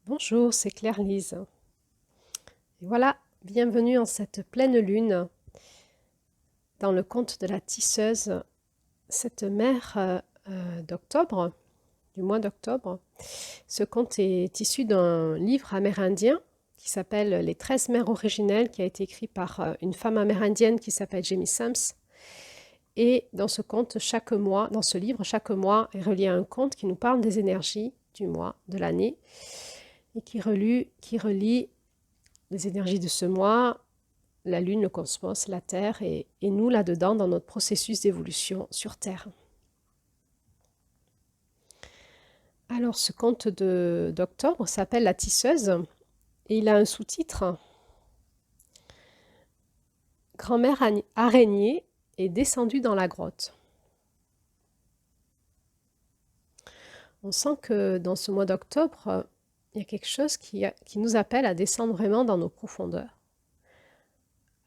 Bonjour, c'est Claire-Lise. Et voilà, bienvenue en cette pleine lune dans le conte de la tisseuse, cette mère d'octobre, du mois d'octobre. Ce conte est issu d'un livre amérindien qui s'appelle Les 13 mères originelles, qui a été écrit par une femme amérindienne qui s'appelle Jamie Sams. Et dans ce conte, chaque mois, dans ce livre, chaque mois est relié à un conte qui nous parle des énergies du mois, de l'année, et qui relie les énergies de ce mois, la Lune, le cosmos, la Terre et nous là-dedans dans notre processus d'évolution sur Terre. Alors ce conte d'octobre s'appelle La tisseuse et il a un sous-titre Grand-mère araignée est descendue dans la grotte. On sent que dans ce mois d'octobre, il y a quelque chose qui nous appelle à descendre vraiment dans nos profondeurs,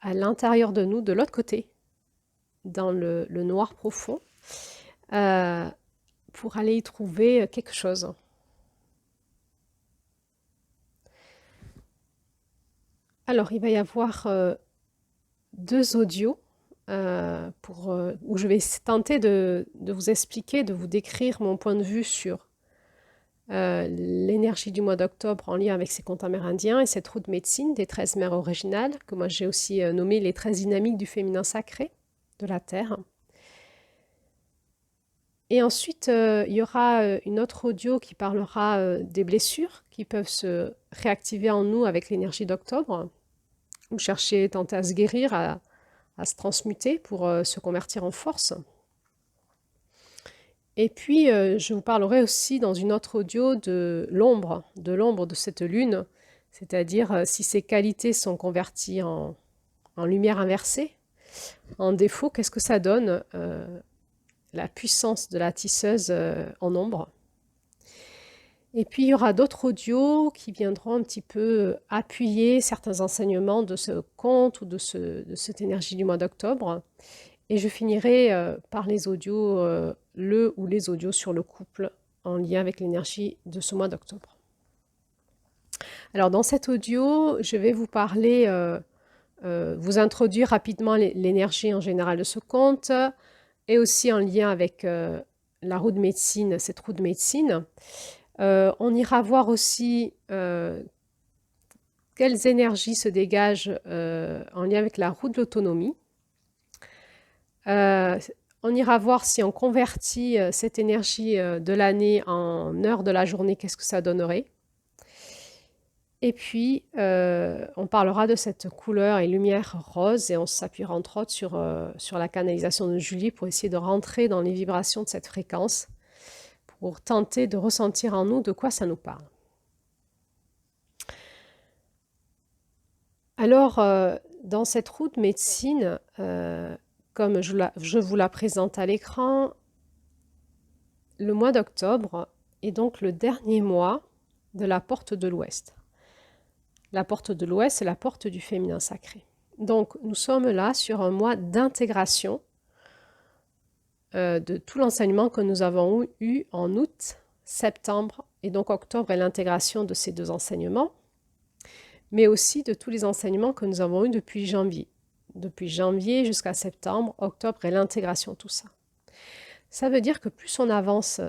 à l'intérieur de nous, de l'autre côté, dans le noir profond, pour aller y trouver quelque chose. Alors, il va y avoir deux audios où je vais tenter de vous expliquer, de vous décrire mon point de vue sur l'énergie du mois d'octobre en lien avec ces contes amérindiens et cette roue de médecine des 13 mères originales, que moi j'ai aussi nommé les 13 dynamiques du féminin sacré de la Terre. Et ensuite, il y aura une autre audio qui parlera des blessures qui peuvent se réactiver en nous avec l'énergie d'octobre, ou chercher, tenter à se guérir, à se transmuter pour se convertir en force. Et puis, je vous parlerai aussi dans une autre audio de l'ombre de cette lune, c'est-à-dire si ces qualités sont converties en lumière inversée, en défaut, qu'est-ce que ça donne la puissance de la tisseuse en ombre. Et puis, il y aura d'autres audios qui viendront un petit peu appuyer certains enseignements de ce conte ou de cette énergie du mois d'octobre. Et je finirai par les audios, le ou les audios sur le couple en lien avec l'énergie de ce mois d'octobre. Alors, dans cet audio, je vais vous parler, vous introduire rapidement l'énergie en général de ce conte et aussi en lien avec la roue de médecine, cette roue de médecine. On ira voir aussi quelles énergies se dégagent en lien avec la roue de l'autonomie. On ira voir si on convertit cette énergie de l'année en heures de la journée, qu'est-ce que ça donnerait. Et puis, on parlera de cette couleur et lumière rose et on s'appuiera entre autres sur la canalisation de Julie pour essayer de rentrer dans les vibrations de cette fréquence, pour tenter de ressentir en nous de quoi ça nous parle. Alors, dans cette roue de médecine, comme je vous la présente à l'écran, le mois d'octobre est donc le dernier mois de la porte de l'Ouest. La porte de l'Ouest, c'est la porte du féminin sacré. Donc, nous sommes là sur un mois d'intégration de tout l'enseignement que nous avons eu en août, septembre et donc octobre est l'intégration de ces deux enseignements, mais aussi de tous les enseignements que nous avons eus depuis janvier. Depuis janvier jusqu'à septembre, octobre est l'intégration de tout ça. Ça veut dire que plus on avance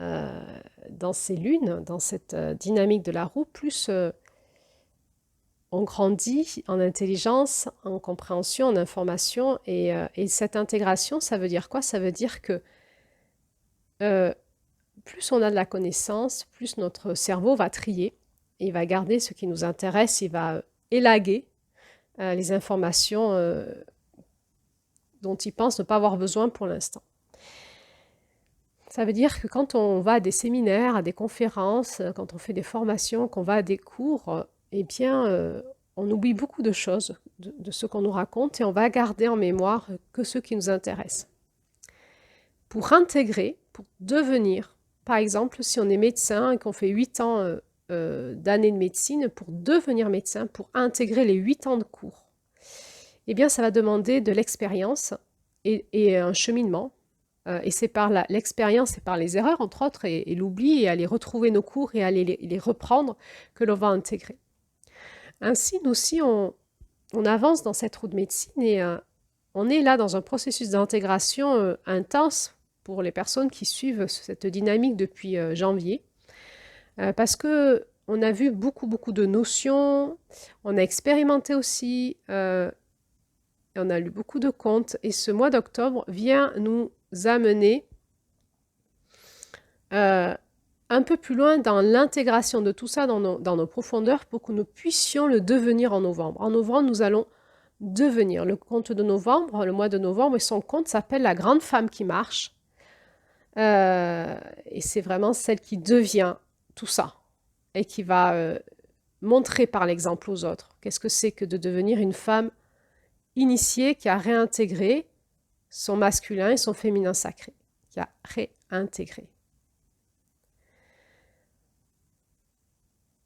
dans ces lunes, dans cette dynamique de la roue, plus on grandit en intelligence, en compréhension, en information. Et cette intégration, ça veut dire quoi? Ça veut dire que plus on a de la connaissance, plus notre cerveau va trier. Il va garder ce qui nous intéresse, il va élaguer les informations dont il pense ne pas avoir besoin pour l'instant. Ça veut dire que quand on va à des séminaires, à des conférences, quand on fait des formations, qu'on va à des cours, eh bien, on oublie beaucoup de choses de ce qu'on nous raconte et on va garder en mémoire que ce qui nous intéresse. Pour intégrer, pour devenir, par exemple, si on est médecin et qu'on fait 8 ans d'années de médecine, pour devenir médecin, pour intégrer les 8 ans de cours, eh bien, ça va demander de l'expérience et un cheminement. et c'est par l'expérience et par les erreurs, entre autres, et l'oubli, et aller retrouver nos cours et aller les reprendre, que l'on va intégrer. Ainsi, nous aussi, on avance dans cette roue de médecine et on est là dans un processus d'intégration intense pour les personnes qui suivent cette dynamique depuis janvier. Parce que on a vu beaucoup, beaucoup de notions, on a expérimenté aussi, on a lu beaucoup de contes, et ce mois d'octobre vient nous amener un peu plus loin dans l'intégration de tout ça dans nos profondeurs pour que nous puissions le devenir en novembre. En novembre, nous allons devenir. Le conte de novembre, le mois de novembre, et son conte s'appelle La grande femme qui marche. Et c'est vraiment celle qui devient tout ça et qui va montrer par l'exemple aux autres qu'est-ce que c'est que de devenir une femme initiée qui a réintégré son masculin et son féminin sacré, qui a réintégré.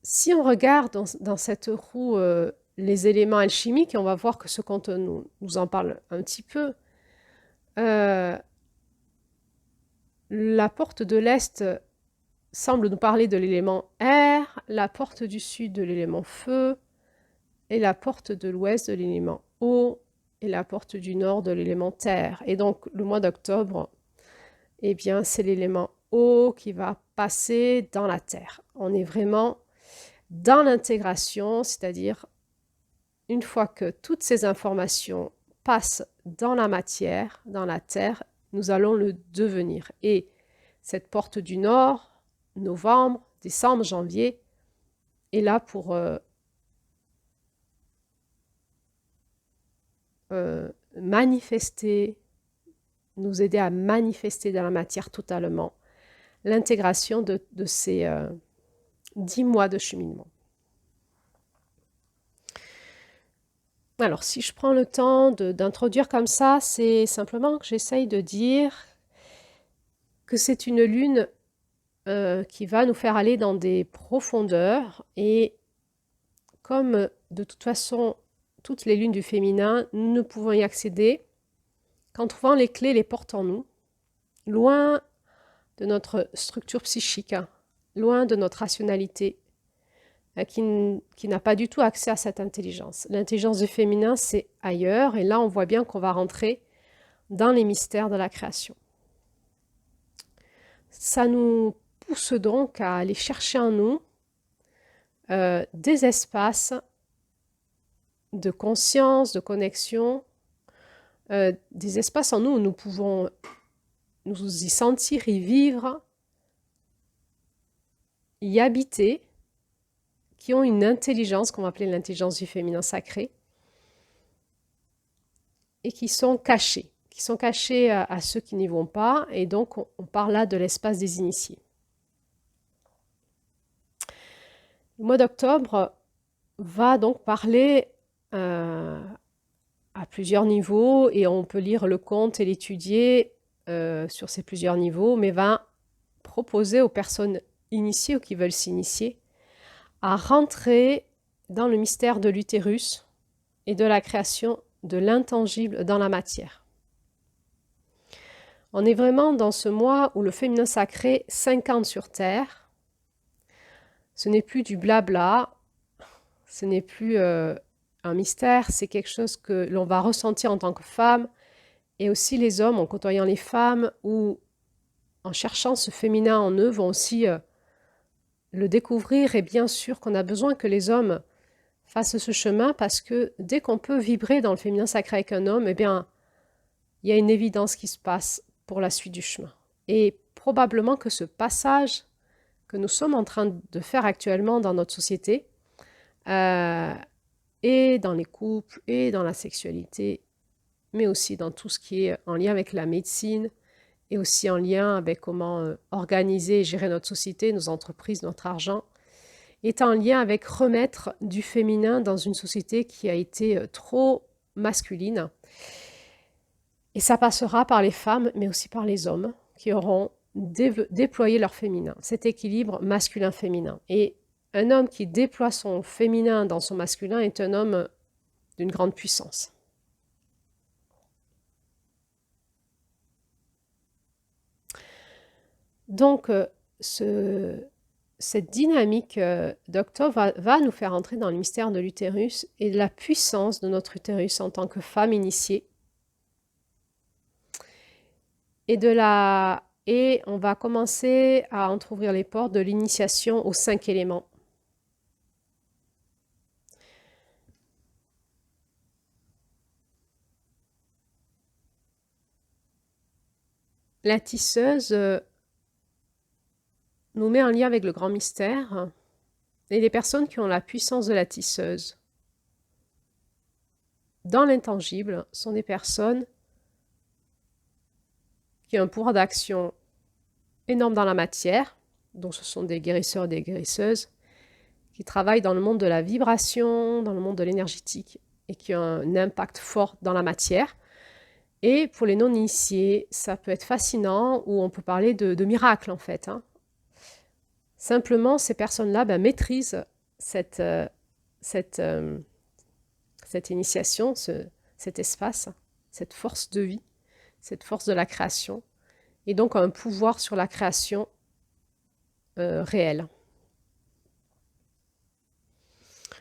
Si on regarde dans cette roue les éléments alchimiques, et on va voir que ce conte nous en parle un petit peu, la porte de l'Est semble nous parler de l'élément air, la porte du Sud de l'élément feu, et la porte de l'Ouest de l'élément eau, et la porte du Nord de l'élément terre. Et donc, le mois d'octobre, eh bien, c'est l'élément eau qui va passer dans la terre. On est vraiment dans l'intégration, c'est-à-dire une fois que toutes ces informations passent dans la matière, dans la terre, nous allons le devenir. Et cette porte du Nord, novembre, décembre, janvier, est là pour manifester, nous aider à manifester dans la matière totalement l'intégration de ces 10 mois de cheminement. Alors, si je prends le temps d'introduire comme ça, c'est simplement que j'essaye de dire que c'est une lune qui va nous faire aller dans des profondeurs, et comme de toute façon, toutes les lunes du féminin, nous ne pouvons y accéder qu'en trouvant les clés, les portes en nous, loin de notre structure psychique, loin de notre rationalité, qui n'a pas du tout accès à cette intelligence. L'intelligence du féminin, c'est ailleurs, et là, on voit bien qu'on va rentrer dans les mystères de la création. Ça nous pousse donc à aller chercher en nous des espaces de conscience, de connexion, des espaces en nous où nous pouvons nous y sentir, y vivre, y habiter, qui ont une intelligence qu'on va appeler l'intelligence du féminin sacré, et qui sont cachés à ceux qui n'y vont pas, et donc on parle là de l'espace des initiés. Le mois d'octobre va donc parler à plusieurs niveaux, et on peut lire le conte et l'étudier sur ces plusieurs niveaux, mais va proposer aux personnes initiées ou qui veulent s'initier à rentrer dans le mystère de l'utérus et de la création de l'intangible dans la matière. On est vraiment dans ce mois où le féminin sacré s'incarne sur Terre. Ce n'est plus du blabla, ce n'est plus un mystère, c'est quelque chose que l'on va ressentir en tant que femme, et aussi les hommes, en côtoyant les femmes, ou en cherchant ce féminin en eux, vont aussi le découvrir. Et bien sûr qu'on a besoin que les hommes fassent ce chemin, parce que dès qu'on peut vibrer dans le féminin sacré avec un homme, eh bien, il y a une évidence qui se passe pour la suite du chemin. Et probablement que ce passage que nous sommes en train de faire actuellement dans notre société, et dans les couples, et dans la sexualité, mais aussi dans tout ce qui est en lien avec la médecine, et aussi en lien avec comment organiser et gérer notre société, nos entreprises, notre argent, est en lien avec remettre du féminin dans une société qui a été trop masculine. Et ça passera par les femmes, mais aussi par les hommes, qui auront déployé leur féminin, cet équilibre masculin-féminin. Et un homme qui déploie son féminin dans son masculin est un homme d'une grande puissance. Donc, cette dynamique d'octobre va nous faire entrer dans le mystère de l'utérus et de la puissance de notre utérus en tant que femme initiée. Et on va commencer à entrouvrir les portes de l'initiation aux 5 éléments. La tisseuse nous met en lien avec le grand mystère et les personnes qui ont la puissance de la tisseuse dans l'intangible sont des personnes qui ont un pouvoir d'action énorme dans la matière, donc ce sont des guérisseurs et des guérisseuses qui travaillent dans le monde de la vibration, dans le monde de l'énergétique et qui ont un impact fort dans la matière. Et pour les non-initiés, ça peut être fascinant ou on peut parler de miracles en fait. Simplement, ces personnes-là maîtrisent cette initiation, cet espace, cette force de vie, cette force de la création, et donc un pouvoir sur la création réelle.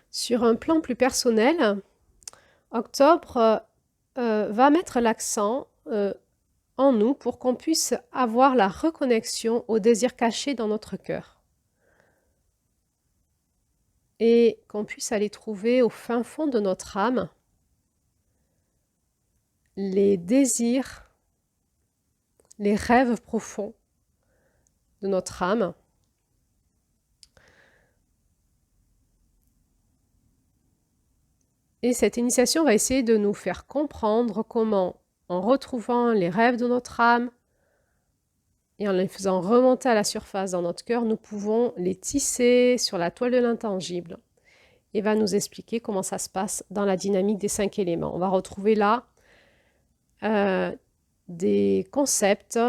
Sur un plan plus personnel, Octobre va mettre l'accent en nous pour qu'on puisse avoir la reconnexion au désir caché dans notre cœur. Et qu'on puisse aller trouver au fin fond de notre âme les désirs, les rêves profonds de notre âme. Et cette initiation va essayer de nous faire comprendre comment, en retrouvant les rêves de notre âme et en les faisant remonter à la surface dans notre cœur, nous pouvons les tisser sur la toile de l'intangible. Et va nous expliquer comment ça se passe dans la dynamique des 5 éléments. On va retrouver là des concepts,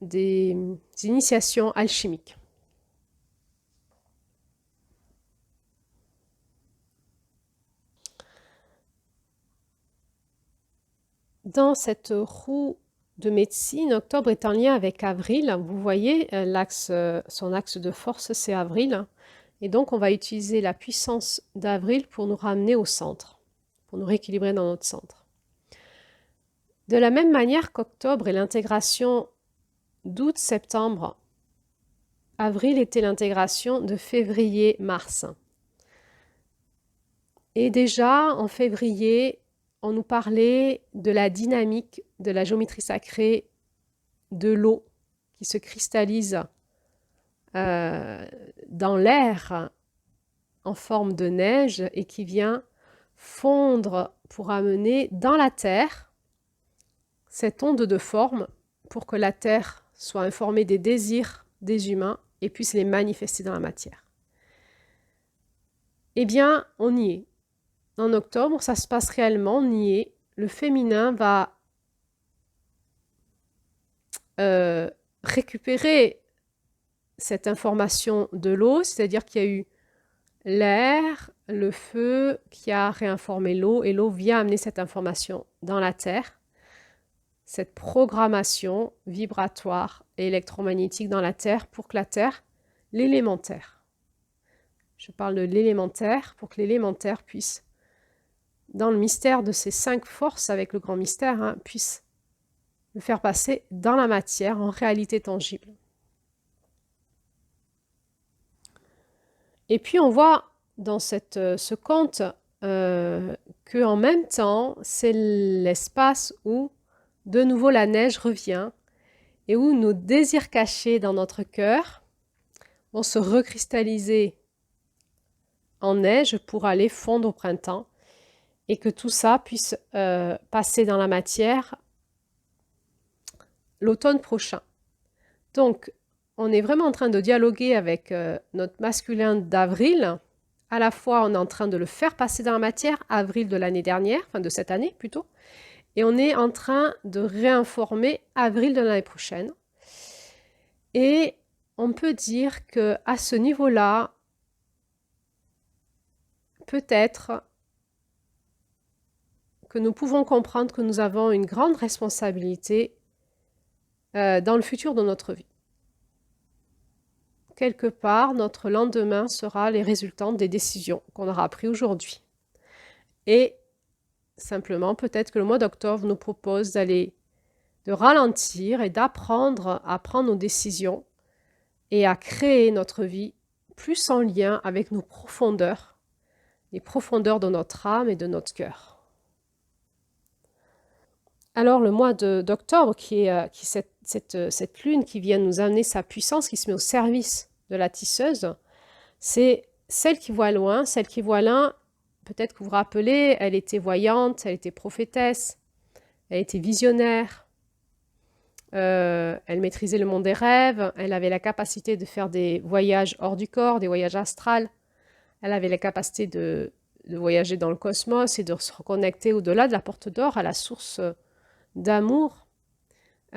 des initiations alchimiques. Dans cette roue de médecine, Octobre est en lien avec Avril. Vous voyez, son axe de force, c'est Avril. Et donc, on va utiliser la puissance d'Avril pour nous ramener au centre, pour nous rééquilibrer dans notre centre. De la même manière qu'Octobre est l'intégration d'août-septembre, Avril était l'intégration de février-mars. Et déjà, en février, on nous parlait de la dynamique de la géométrie sacrée de l'eau qui se cristallise dans l'air en forme de neige et qui vient fondre pour amener dans la terre cette onde de forme pour que la terre soit informée des désirs des humains et puisse les manifester dans la matière. Eh bien, on y est. En octobre, ça se passe réellement, on y est. Le féminin va récupérer cette information de l'eau, c'est-à-dire qu'il y a eu l'air, le feu qui a réinformé l'eau et l'eau vient amener cette information dans la terre, cette programmation vibratoire et électromagnétique dans la terre pour que la terre, l'élémentaire, je parle de l'élémentaire, pour que l'élémentaire puisse, dans le mystère de ces 5 forces avec le grand mystère, puisse le faire passer dans la matière en réalité tangible. Et puis on voit dans ce conte qu'en même temps, c'est l'espace où de nouveau la neige revient et où nos désirs cachés dans notre cœur vont se recristalliser en neige pour aller fondre au printemps et que tout ça puisse passer dans la matière l'automne prochain. Donc, on est vraiment en train de dialoguer avec notre masculin d'avril. À la fois, on est en train de le faire passer dans la matière, avril de l'année dernière, enfin de cette année plutôt, et on est en train de réinformer avril de l'année prochaine. Et on peut dire qu'à ce niveau-là, peut-être que nous pouvons comprendre que nous avons une grande responsabilité dans le futur de notre vie. quelque part, notre lendemain sera les résultats des décisions qu'on aura prises aujourd'hui. Et simplement, peut-être que le mois d'octobre nous propose de ralentir et d'apprendre à prendre nos décisions et à créer notre vie plus en lien avec nos profondeurs, les profondeurs de notre âme et de notre cœur. Alors le mois d'octobre, qui est cette lune qui vient nous amener sa puissance, qui se met au service de la tisseuse, c'est celle qui voit loin, celle qui voit loin. Peut-être que vous vous rappelez, elle était voyante, elle était prophétesse, elle était visionnaire, elle maîtrisait le monde des rêves, elle avait la capacité de faire des voyages hors du corps, des voyages astrales, elle avait la capacité de voyager dans le cosmos et de se reconnecter au-delà de la porte d'or à la source d'amour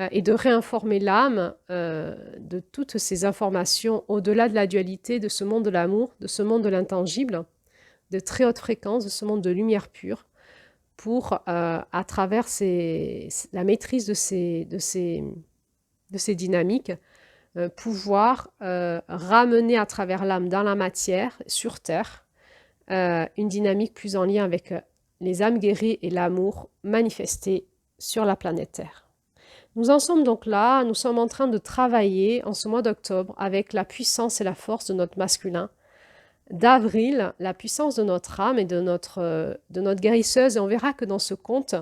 et de réinformer l'âme de toutes ces informations au-delà de la dualité de ce monde de l'amour, de ce monde de l'intangible, de très haute fréquence, de ce monde de lumière pure, pour, à travers la maîtrise de ces dynamiques, pouvoir ramener à travers l'âme dans la matière, sur Terre, une dynamique plus en lien avec les âmes guéries et l'amour manifesté sur la planète Terre. Nous en sommes donc là, nous sommes en train de travailler en ce mois d'octobre avec la puissance et la force de notre masculin, d'avril, la puissance de notre âme et de notre guérisseuse, et on verra que dans ce conte,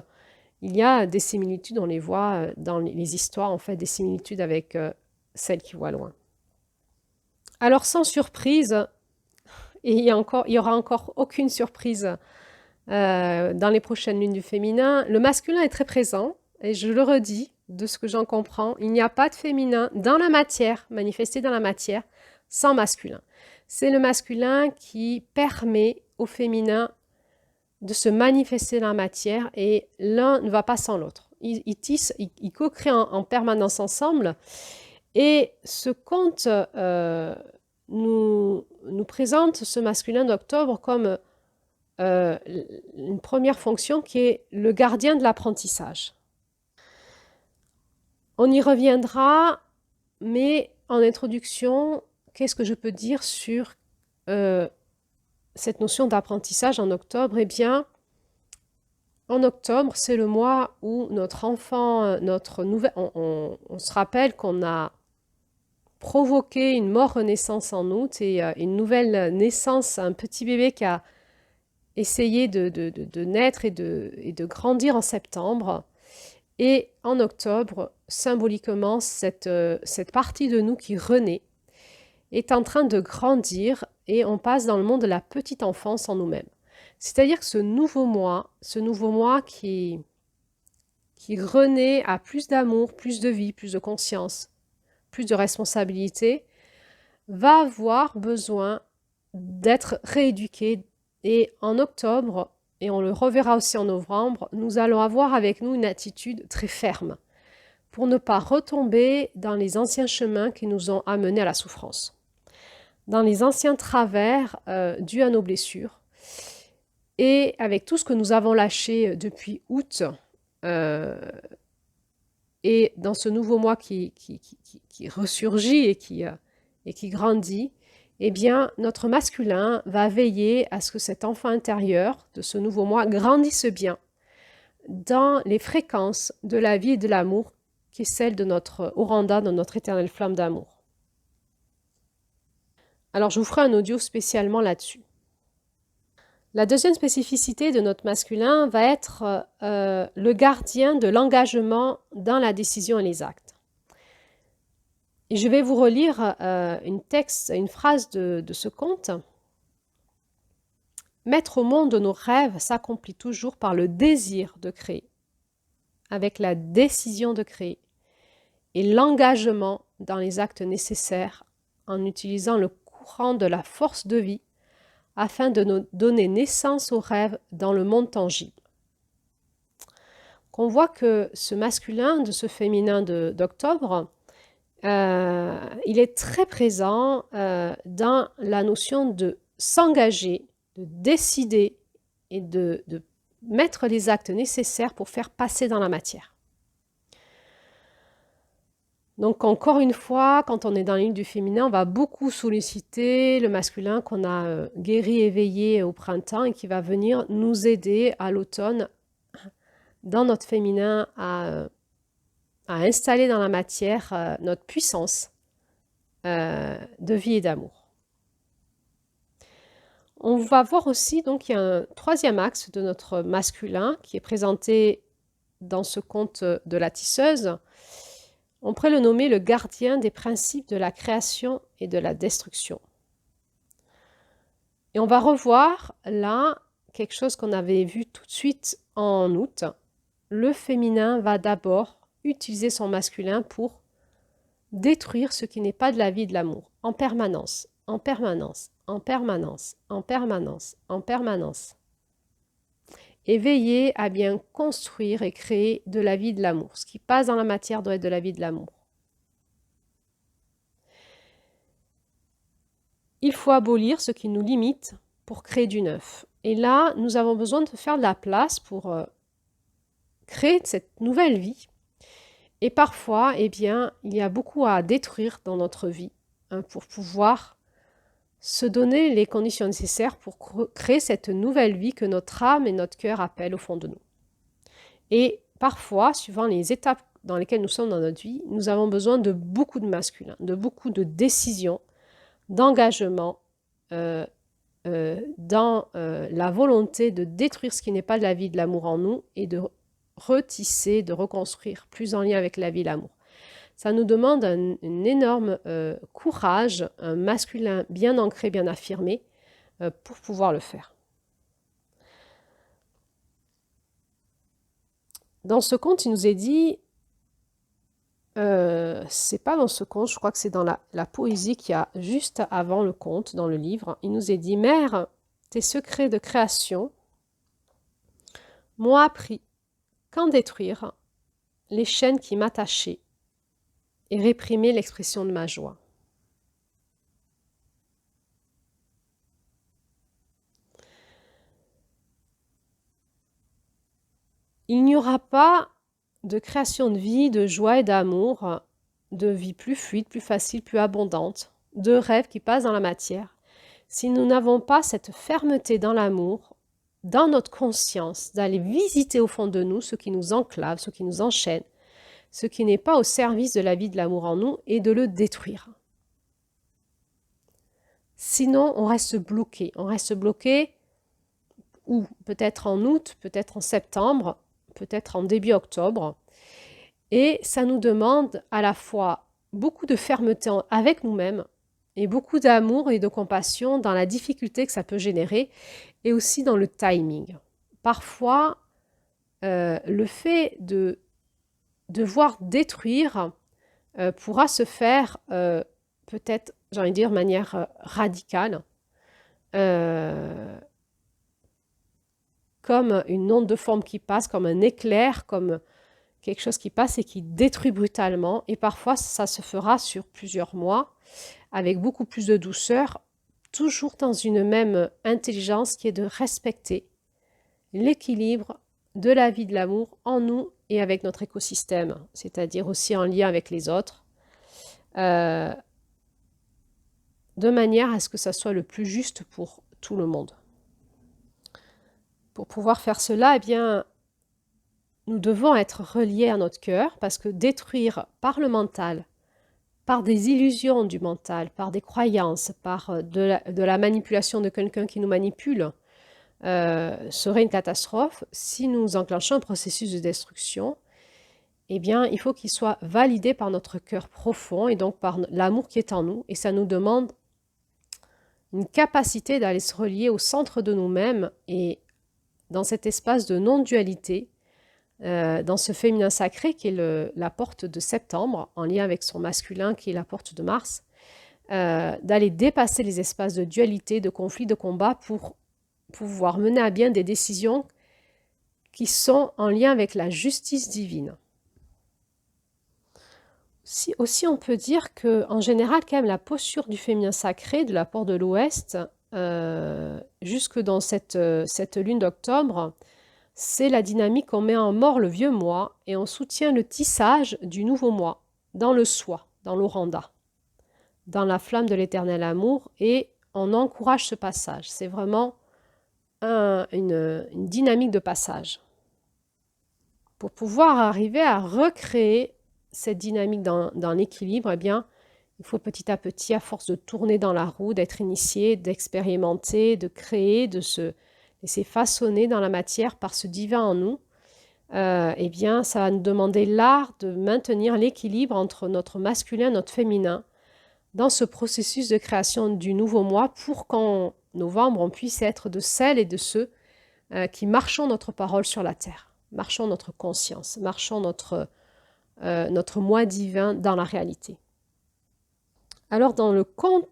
il y a des similitudes, on les voit dans les histoires, en fait, des similitudes avec celle qui voit loin. Alors sans surprise, et il y aura encore aucune surprise dans les prochaines lunes du féminin, le masculin est très présent, et je le redis, de ce que j'en comprends, il n'y a pas de féminin dans la matière, manifesté dans la matière, sans masculin. C'est le masculin qui permet au féminin de se manifester dans la matière et l'un ne va pas sans l'autre. Ils tissent, ils co-créent en permanence ensemble et ce conte nous présente ce masculin d'octobre comme une première fonction qui est le gardien de l'apprentissage. On y reviendra, mais en introduction, qu'est-ce que je peux dire sur cette notion d'apprentissage en octobre? Eh bien, en octobre, c'est le mois où notre enfant, on se rappelle qu'on a provoqué une mort-renaissance en août et une nouvelle naissance, un petit bébé qui a essayé de naître et de grandir en septembre. Et en octobre, symboliquement, cette partie de nous qui renaît est en train de grandir et on passe dans le monde de la petite enfance en nous-mêmes. C'est-à-dire que ce nouveau moi qui renaît à plus d'amour, plus de vie, plus de conscience, plus de responsabilité, va avoir besoin d'être rééduqué. Et en octobre, et on le reverra aussi en novembre, nous allons avoir avec nous une attitude très ferme pour ne pas retomber dans les anciens chemins qui nous ont amenés à la souffrance, dans les anciens travers dus à nos blessures. Et avec tout ce que nous avons lâché depuis août, et dans ce nouveau mois qui ressurgit et qui grandit, eh bien, notre masculin va veiller à ce que cet enfant intérieur de ce nouveau moi grandisse bien dans les fréquences de la vie et de l'amour qui est celle de notre Oranda, de notre éternelle flamme d'amour. Alors, je vous ferai un audio spécialement là-dessus. La deuxième spécificité de notre masculin va être le gardien de l'engagement dans la décision et les actes. Et je vais vous relire une phrase de ce conte. Mettre au monde nos rêves s'accomplit toujours par le désir de créer, avec la décision de créer et l'engagement dans les actes nécessaires en utilisant le courant de la force de vie afin de nous donner naissance aux rêves dans le monde tangible. On voit que ce masculin de ce féminin d'octobre, il est très présent dans la notion de s'engager, de décider et de mettre les actes nécessaires pour faire passer dans la matière. Donc encore une fois, quand on est dans l'île du féminin, on va beaucoup solliciter le masculin qu'on a guéri, éveillé au printemps et qui va venir nous aider à l'automne dans notre féminin à installer dans la matière notre puissance de vie et d'amour. On va voir aussi, donc, il y a un troisième axe de notre masculin qui est présenté dans ce conte de la tisseuse. On pourrait le nommer le gardien des principes de la création et de la destruction. Et on va revoir là quelque chose qu'on avait vu tout de suite en août. Le féminin va d'abord utiliser son masculin pour détruire ce qui n'est pas de la vie et de l'amour, en permanence, en permanence, en permanence, en permanence, en permanence. Et veiller à bien construire et créer de la vie et de l'amour. Ce qui passe dans la matière doit être de la vie et de l'amour. Il faut abolir ce qui nous limite pour créer du neuf. Et là, nous avons besoin de faire de la place pour créer cette nouvelle vie. Et parfois, eh bien, il y a beaucoup à détruire dans notre vie pour pouvoir se donner les conditions nécessaires pour créer cette nouvelle vie que notre âme et notre cœur appellent au fond de nous. Et parfois, suivant les étapes dans lesquelles nous sommes dans notre vie, nous avons besoin de beaucoup de masculin, de beaucoup de décisions, d'engagement dans la volonté de détruire ce qui n'est pas de la vie, de l'amour en nous et de retisser, de reconstruire plus en lien avec la vie et l'amour. Ça nous demande un énorme courage, un masculin bien ancré, bien affirmé, pour pouvoir le faire. Dans ce conte, il nous est dit, c'est pas dans ce conte, je crois que c'est dans la poésie qu'il y a juste avant le conte, dans le livre, il nous est dit, Mère, tes secrets de création m'ont appris qu'en détruire les chaînes qui m'attachaient et réprimer l'expression de ma joie. Il n'y aura pas de création de vie, de joie et d'amour, de vie plus fluide, plus facile, plus abondante, de rêves qui passent dans la matière, si nous n'avons pas cette fermeté dans l'amour, dans notre conscience, d'aller visiter au fond de nous ce qui nous enclave, ce qui nous enchaîne, ce qui n'est pas au service de la vie de l'amour en nous et de le détruire. Sinon, on reste bloqué. On reste bloqué, ou peut-être en août, peut-être en septembre, peut-être en début octobre. Et ça nous demande à la fois beaucoup de fermeté avec nous-mêmes et beaucoup d'amour et de compassion dans la difficulté que ça peut générer et aussi dans le timing. Parfois, le fait de devoir détruire pourra se faire peut-être, j'ai envie de dire, de manière radicale, comme une onde de forme qui passe, comme un éclair, comme quelque chose qui passe et qui détruit brutalement. Et parfois, ça se fera sur plusieurs mois, avec beaucoup plus de douceur, toujours dans une même intelligence qui est de respecter l'équilibre de la vie de l'amour en nous et avec notre écosystème, c'est-à-dire aussi en lien avec les autres, de manière à ce que ça soit le plus juste pour tout le monde. Pour pouvoir faire cela, eh bien, nous devons être reliés à notre cœur, parce que détruire par le mental, par des illusions du mental, par des croyances, par de la manipulation de quelqu'un qui nous manipule, serait une catastrophe. Si nous enclenchons un processus de destruction, eh bien, il faut qu'il soit validé par notre cœur profond et donc par l'amour qui est en nous. Et ça nous demande une capacité d'aller se relier au centre de nous-mêmes et dans cet espace de non-dualité, dans ce féminin sacré qui est la porte de septembre, en lien avec son masculin qui est la porte de Mars, d'aller dépasser les espaces de dualité, de conflit, de combat pour pouvoir mener à bien des décisions qui sont en lien avec la justice divine. Aussi, on peut dire qu'en général, quand même, la posture du féminin sacré de la porte de l'Ouest, jusque dans cette lune d'octobre, c'est la dynamique qu'on met en mort le vieux moi et on soutient le tissage du nouveau moi. dans le soi, dans l'oranda, dans la flamme de l'éternel amour, et on encourage ce passage. C'est vraiment une dynamique de passage. Pour pouvoir arriver à recréer cette dynamique dans l'équilibre, eh bien, il faut petit à petit, à force de tourner dans la roue, d'être initié, d'expérimenter, de créer, de se laisser façonner dans la matière par ce divin en nous, eh bien, ça va nous demander l'art de maintenir l'équilibre entre notre masculin et notre féminin dans ce processus de création du nouveau moi pour qu'en novembre, on puisse être de celles et de ceux qui marchons notre parole sur la terre, marchons notre conscience, marchons notre moi divin dans la réalité. Alors dans le conte,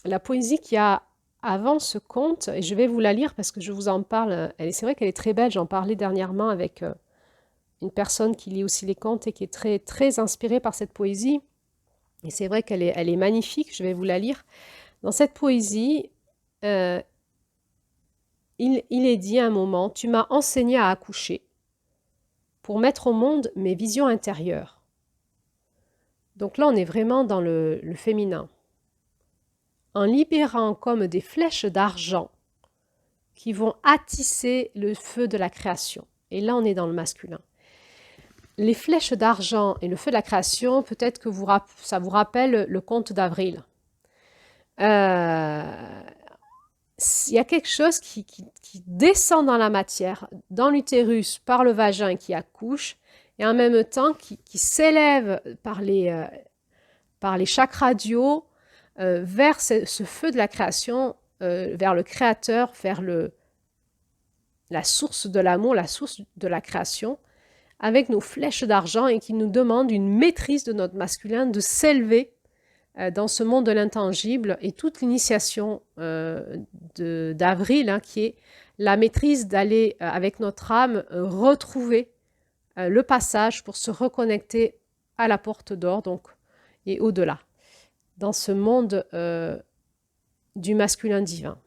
la poésie qu'il y a avant ce conte, et je vais vous la lire parce que je vous en parle, c'est vrai qu'elle est très belle, j'en parlais dernièrement avec une personne qui lit aussi les contes et qui est très, très inspirée par cette poésie, et c'est vrai qu'elle est magnifique, je vais vous la lire. Dans cette poésie, il est dit à un moment, « Tu m'as enseigné à accoucher pour mettre au monde mes visions intérieures. » Donc là, on est vraiment dans le féminin. En libérant comme des flèches d'argent qui vont attisser le feu de la création. Et là, on est dans le masculin. Les flèches d'argent et le feu de la création, peut-être que ça vous rappelle le conte d'Avril. Il y a quelque chose qui descend dans la matière, dans l'utérus, par le vagin qui accouche, et en même temps qui s'élève par les chakras radiaux vers ce feu de la création, vers le créateur, vers la source de l'amour, la source de la création, avec nos flèches d'argent et qui nous demande une maîtrise de notre masculin, de s'élever dans ce monde de l'intangible, et toute l'initiation d'Avril, qui est la maîtrise d'aller avec notre âme retrouver le passage pour se reconnecter à la porte d'or, donc, et au-delà, dans ce monde du masculin divin.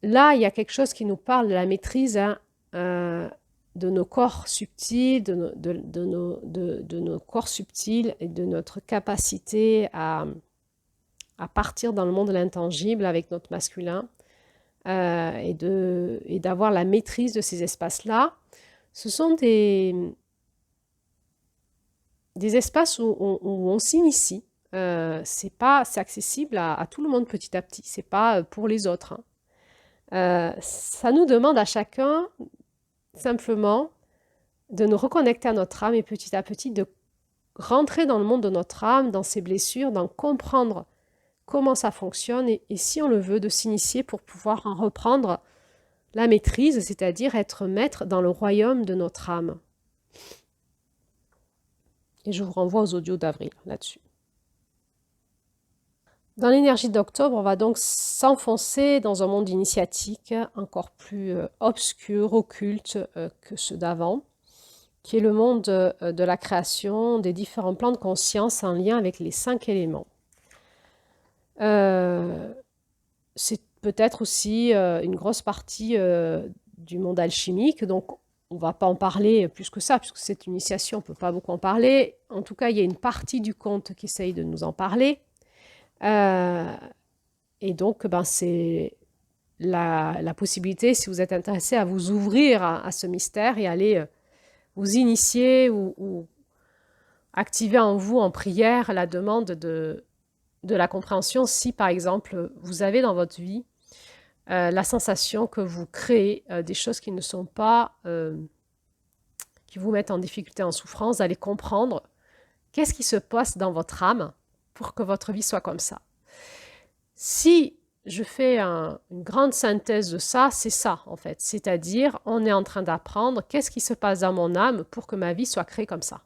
Là, il y a quelque chose qui nous parle de la maîtrise de nos corps subtils, de nos corps subtils et de notre capacité à partir dans le monde de l'intangible avec notre masculin et d'avoir la maîtrise de ces espaces-là. Ce sont des espaces où on s'initie. C'est accessible à tout le monde petit à petit. C'est pas pour les autres. Ça nous demande à chacun simplement de nous reconnecter à notre âme et petit à petit de rentrer dans le monde de notre âme, dans ses blessures, d'en comprendre comment ça fonctionne et si on le veut, de s'initier pour pouvoir en reprendre la maîtrise, c'est-à-dire être maître dans le royaume de notre âme. Et je vous renvoie aux audios d'Avril là-dessus. Dans l'énergie d'octobre, on va donc s'enfoncer dans un monde initiatique encore plus obscur, occulte que ceux d'avant, qui est le monde de la création des différents plans de conscience en lien avec les 5 éléments. C'est peut-être aussi une grosse partie du monde alchimique, donc on ne va pas en parler plus que ça, puisque c'est une initiation, on ne peut pas beaucoup en parler. En tout cas, il y a une partie du conte qui essaye de nous en parler. Et donc, c'est la possibilité, si vous êtes intéressé, à vous ouvrir à ce mystère et aller vous initier ou activer en vous en prière la demande de la compréhension si, par exemple, vous avez dans votre vie la sensation que vous créez des choses qui ne sont pas, qui vous mettent en difficulté, en souffrance, d'aller comprendre qu'est-ce qui se passe dans votre âme pour que votre vie soit comme ça. Si je fais une grande synthèse de ça, c'est ça en fait. C'est-à-dire, on est en train d'apprendre qu'est-ce qui se passe dans mon âme pour que ma vie soit créée comme ça.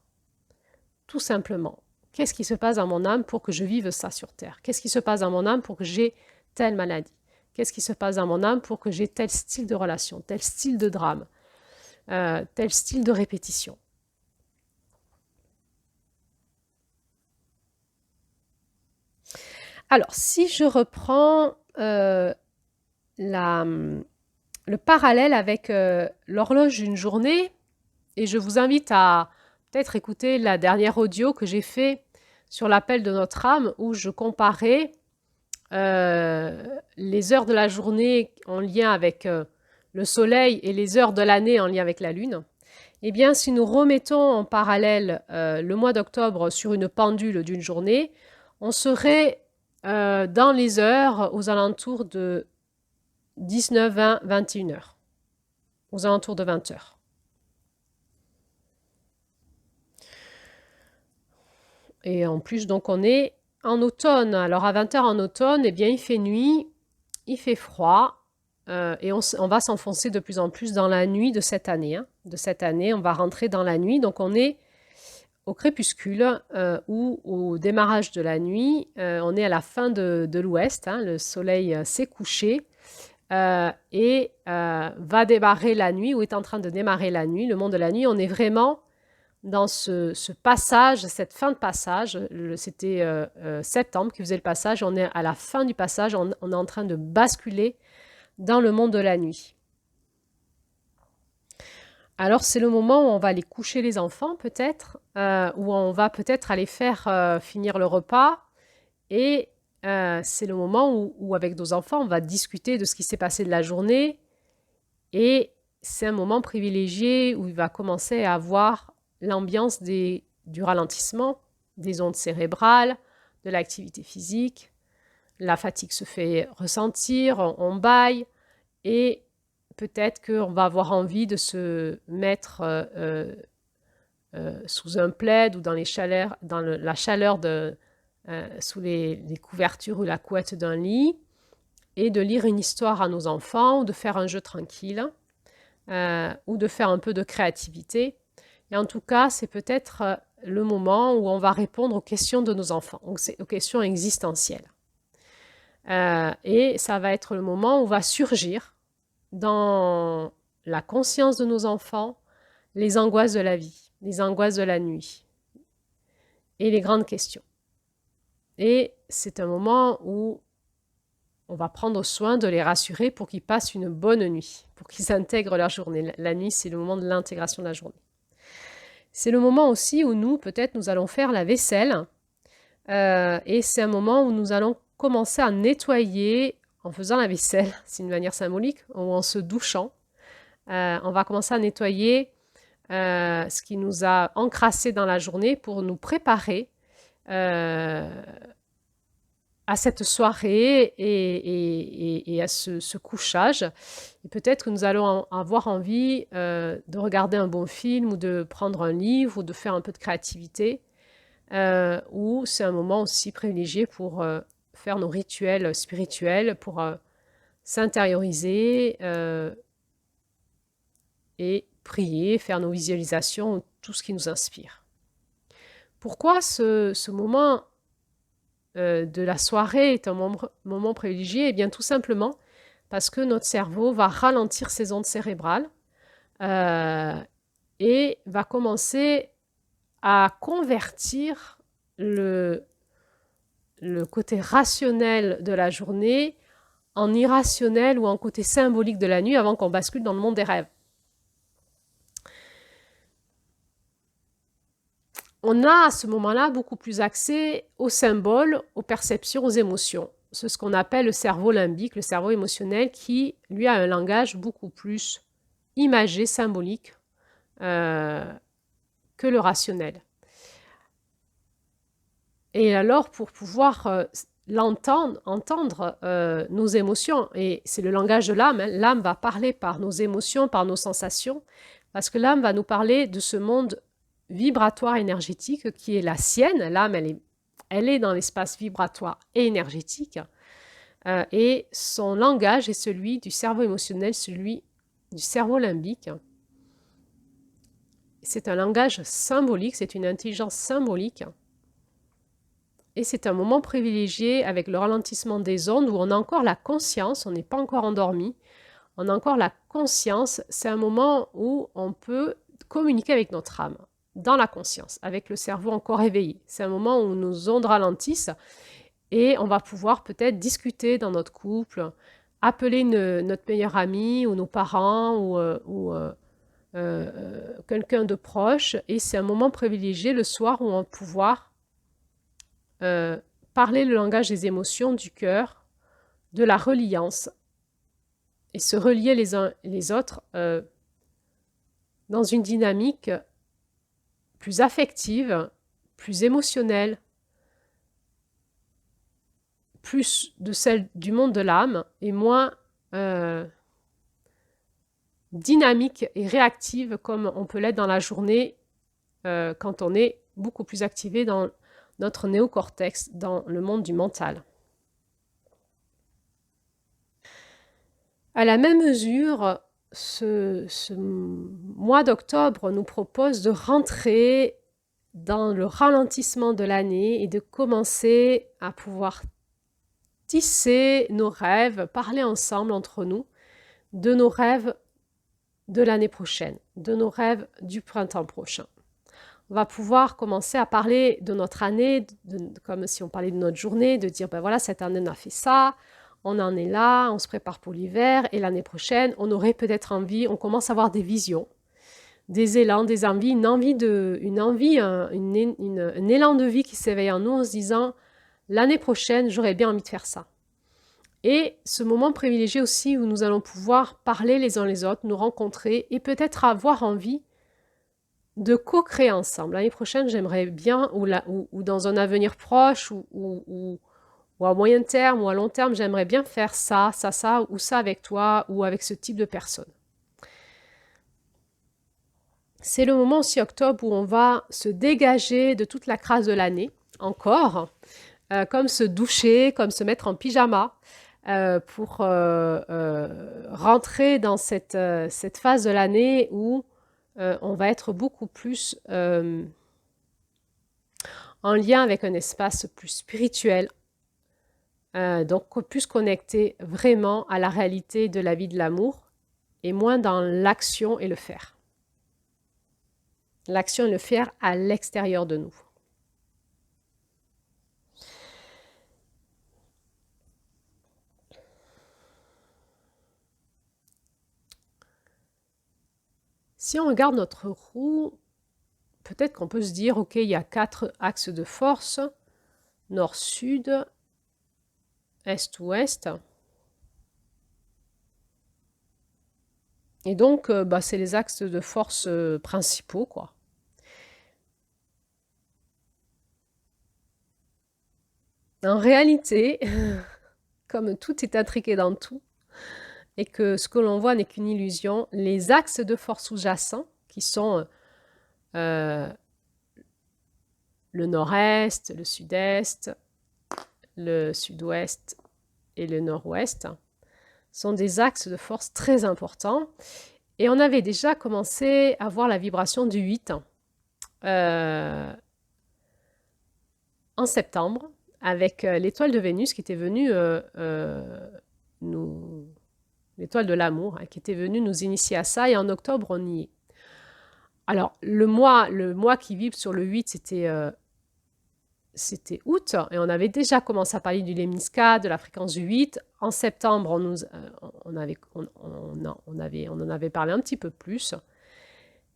Tout simplement. Qu'est-ce qui se passe dans mon âme pour que je vive ça sur Terre? Qu'est-ce qui se passe dans mon âme pour que j'ai telle maladie? Qu'est-ce qui se passe dans mon âme pour que j'ai tel style de relation, tel style de drame, tel style de répétition? Alors, si je reprends le parallèle avec l'horloge d'une journée, et je vous invite à peut-être écouter la dernière audio que j'ai fait sur l'appel de notre âme, où je comparais les heures de la journée en lien avec le soleil et les heures de l'année en lien avec la lune. Eh bien, si nous remettons en parallèle le mois d'octobre sur une pendule d'une journée, on serait dans les heures aux alentours de 19, 20, 21 heures, aux alentours de 20 heures. Et en plus, donc, on est en automne. Alors, à 20 heures en automne, eh bien, il fait nuit, il fait froid, et on va s'enfoncer de plus en plus dans la nuit de cette année. De cette année, on va rentrer dans la nuit. Donc, on est au crépuscule ou au démarrage de la nuit. On est à la fin de l'ouest. Le soleil s'est couché et va démarrer la nuit ou est en train de démarrer la nuit, le monde de la nuit. On est vraiment dans ce passage, cette fin de passage. C'était septembre qui faisait le passage. On est à la fin du passage. On est en train de basculer dans le monde de la nuit. Alors, c'est le moment où on va aller coucher les enfants, peut-être, où on va peut-être aller faire finir le repas. Et c'est le moment où, avec nos enfants, on va discuter de ce qui s'est passé de la journée. Et c'est un moment privilégié où il va commencer à avoir l'ambiance du ralentissement, des ondes cérébrales, de l'activité physique. La fatigue se fait ressentir, on bâille. Et peut-être qu'on va avoir envie de se mettre sous un plaid ou dans la chaleur sous les couvertures ou la couette d'un lit et de lire une histoire à nos enfants ou de faire un jeu tranquille ou de faire un peu de créativité. Et en tout cas, c'est peut-être le moment où on va répondre aux questions de nos enfants, donc c'est aux questions existentielles. Et ça va être le moment où va surgir dans la conscience de nos enfants les angoisses de la vie, les angoisses de la nuit et les grandes questions. Et c'est un moment où on va prendre soin de les rassurer pour qu'ils passent une bonne nuit, pour qu'ils intègrent leur journée. La nuit, c'est le moment de l'intégration de la journée. C'est le moment aussi où nous, peut-être, nous allons faire la vaisselle. Et c'est un moment où nous allons commencer à nettoyer en faisant la vaisselle, c'est une manière symbolique, ou en se douchant. On va commencer à nettoyer ce qui nous a encrassé dans la journée pour nous préparer à cette soirée et à ce couchage. Et peut-être que nous allons avoir envie de regarder un bon film ou de prendre un livre ou de faire un peu de créativité. Ou c'est un moment aussi privilégié pour faire nos rituels spirituels, pour s'intérioriser et prier, faire nos visualisations, tout ce qui nous inspire. Pourquoi ce moment de la soirée est un moment privilégié? Eh bien, tout simplement parce que notre cerveau va ralentir ses ondes cérébrales et va commencer à convertir le côté rationnel de la journée en irrationnel ou en côté symbolique de la nuit avant qu'on bascule dans le monde des rêves. On a à ce moment-là beaucoup plus accès aux symboles, aux perceptions, aux émotions. C'est ce qu'on appelle le cerveau limbique, le cerveau émotionnel, qui, lui, a un langage beaucoup plus imagé, symbolique, que le rationnel. Et alors, pour pouvoir entendre nos émotions, et c'est le langage de l'âme, l'âme va parler par nos émotions, par nos sensations, parce que l'âme va nous parler de ce monde vibratoire énergétique qui est la sienne. L'âme, elle est dans l'espace vibratoire et énergétique, et son langage est celui du cerveau émotionnel, celui du cerveau limbique. C'est un langage symbolique, c'est une intelligence symbolique. Et c'est un moment privilégié avec le ralentissement des ondes où on a encore la conscience, on n'est pas encore endormi, on a encore la conscience. C'est un moment où on peut communiquer avec notre âme, dans la conscience, avec le cerveau encore éveillé. C'est un moment où nos ondes ralentissent et on va pouvoir peut-être discuter dans notre couple, appeler notre meilleur ami ou nos parents ou quelqu'un de proche. Et c'est un moment privilégié le soir où on va pouvoir parler le langage des émotions, du cœur, de la reliance et se relier les uns et les autres dans une dynamique plus affective, plus émotionnelle, plus de celle du monde de l'âme et moins dynamique et réactive comme on peut l'être dans la journée quand on est beaucoup plus activé dans notre néocortex, dans le monde du mental. À la même mesure, ce mois d'octobre nous propose de rentrer dans le ralentissement de l'année et de commencer à pouvoir tisser nos rêves, parler ensemble entre nous de nos rêves de l'année prochaine, de nos rêves du printemps prochain. On va pouvoir commencer à parler de notre année, comme si on parlait de notre journée, de dire, ben voilà, cette année on a fait ça, on en est là, on se prépare pour l'hiver, et l'année prochaine, on aurait peut-être envie, on commence à avoir des visions, des élans, des envies, un élan de vie qui s'éveille en nous en se disant, l'année prochaine, j'aurais bien envie de faire ça. Et ce moment privilégié aussi où nous allons pouvoir parler les uns les autres, nous rencontrer et peut-être avoir envie de co-créer ensemble. L'année prochaine, j'aimerais bien, ou dans un avenir proche, ou à moyen terme, ou à long terme, j'aimerais bien faire ça, ou ça avec toi, ou avec ce type de personne. C'est le moment aussi, octobre, où on va se dégager de toute la crasse de l'année, encore, comme se doucher, comme se mettre en pyjama, pour rentrer dans cette phase de l'année où on va être beaucoup plus en lien avec un espace plus spirituel, donc plus connecté vraiment à la réalité de la vie de l'amour et moins dans l'action et le faire. L'action et le faire à l'extérieur de nous. Si on regarde notre roue, peut-être qu'on peut se dire, ok, il y a 4 axes de force, nord-sud, est-ouest. Et donc, c'est les axes de force principaux, quoi. En réalité, comme tout est intriqué dans tout, et que ce que l'on voit n'est qu'une illusion, les axes de force sous-jacents, qui sont le nord-est, le sud-est, le sud-ouest et le nord-ouest, sont des axes de force très importants. Et on avait déjà commencé à voir la vibration du 8 en septembre, avec l'étoile de Vénus qui était venue l'étoile de l'amour, qui était venue nous initier à ça, et en octobre, on y est. Alors, le mois qui vibre sur le 8, c'était août, et on avait déjà commencé à parler du lemniscat, de la fréquence du 8. En septembre, on en avait parlé un petit peu plus.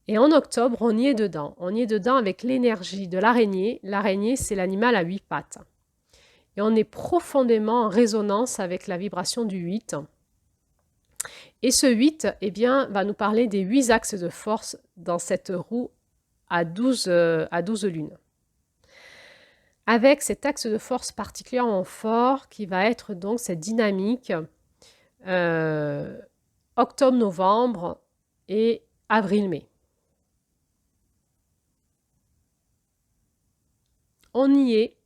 Et en octobre, on y est dedans. On y est dedans avec l'énergie de l'araignée. L'araignée, c'est l'animal à 8 pattes. Et on est profondément en résonance avec la vibration du 8. Et ce 8, va nous parler des 8 axes de force dans cette roue à 12 lunes. Avec cet axe de force particulièrement fort qui va être donc cette dynamique octobre-novembre et avril-mai. On y est.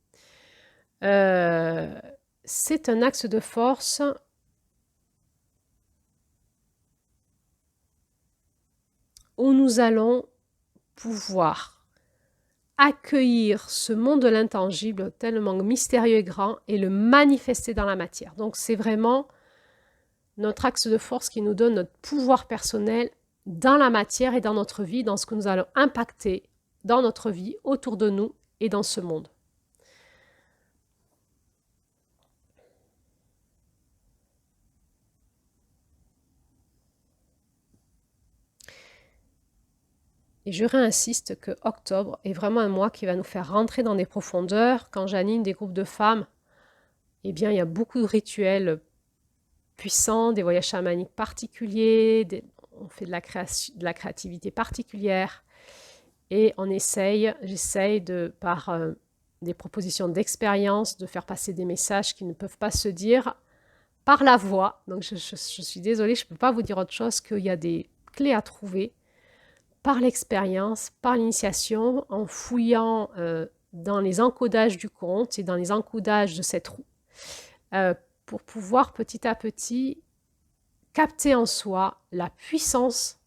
C'est un axe de force où nous allons pouvoir accueillir ce monde de l'intangible tellement mystérieux et grand et le manifester dans la matière. Donc c'est vraiment notre axe de force qui nous donne notre pouvoir personnel dans la matière et dans notre vie, dans ce que nous allons impacter dans notre vie, autour de nous et dans ce monde. Et je réinsiste que octobre est vraiment un mois qui va nous faire rentrer dans des profondeurs. Quand j'anime des groupes de femmes, eh bien, il y a beaucoup de rituels puissants, des voyages chamaniques particuliers, on fait de la créativité particulière. Et j'essaye par des propositions d'expérience, de faire passer des messages qui ne peuvent pas se dire par la voix. Donc je suis désolée, je ne peux pas vous dire autre chose qu'il y a des clés à trouver par l'expérience, par l'initiation, en fouillant dans les encodages du conte et dans les encodages de cette roue, pour pouvoir petit à petit capter en soi la puissance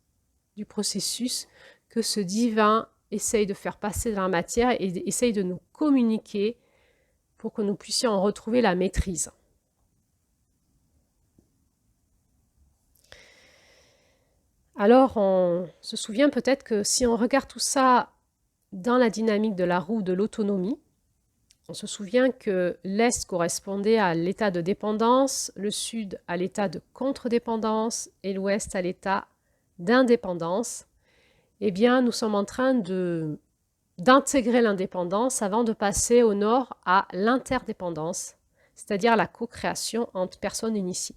du processus que ce divin essaye de faire passer dans la matière et essaye de nous communiquer pour que nous puissions en retrouver la maîtrise. Alors, on se souvient peut-être que si on regarde tout ça dans la dynamique de la roue de l'autonomie, on se souvient que l'Est correspondait à l'état de dépendance, le Sud à l'état de contre-dépendance et l'Ouest à l'état d'indépendance. Eh bien, nous sommes en train d'intégrer l'indépendance avant de passer au Nord à l'interdépendance, c'est-à-dire la co-création entre personnes initiées.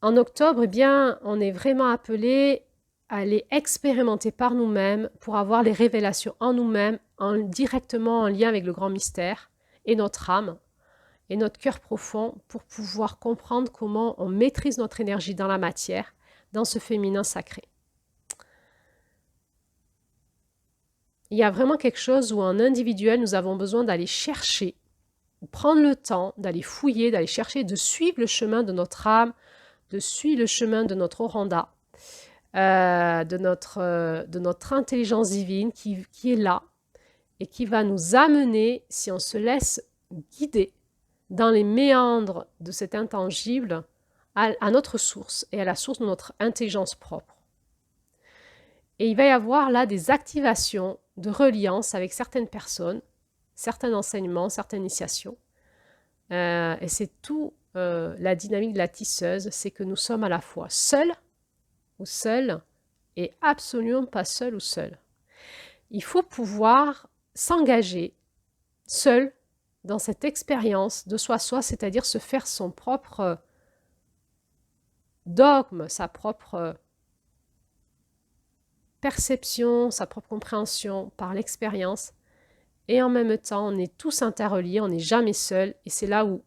En octobre, eh bien, on est vraiment appelé à les expérimenter par nous-mêmes pour avoir les révélations en nous-mêmes, directement en lien avec le grand mystère et notre âme et notre cœur profond pour pouvoir comprendre comment on maîtrise notre énergie dans la matière, dans ce féminin sacré. Il y a vraiment quelque chose où en individuel, nous avons besoin d'aller chercher, prendre le temps, d'aller fouiller, d'aller chercher, de suivre le chemin de notre âme, de suivre le chemin de notre Oranda, de notre intelligence divine qui est là et qui va nous amener, si on se laisse guider dans les méandres de cet intangible, à notre source et à la source de notre intelligence propre. Et il va y avoir là des activations de reliance avec certaines personnes, certains enseignements, certaines initiations. Et c'est tout la dynamique de la tisseuse, c'est que nous sommes à la fois seuls ou seuls et absolument pas seuls ou seuls. Il faut pouvoir s'engager seul dans cette expérience de soi-soi, c'est-à-dire se faire son propre dogme, sa propre perception, sa propre compréhension par l'expérience. Et en même temps, on est tous interreliés, on n'est jamais seul. Et c'est là où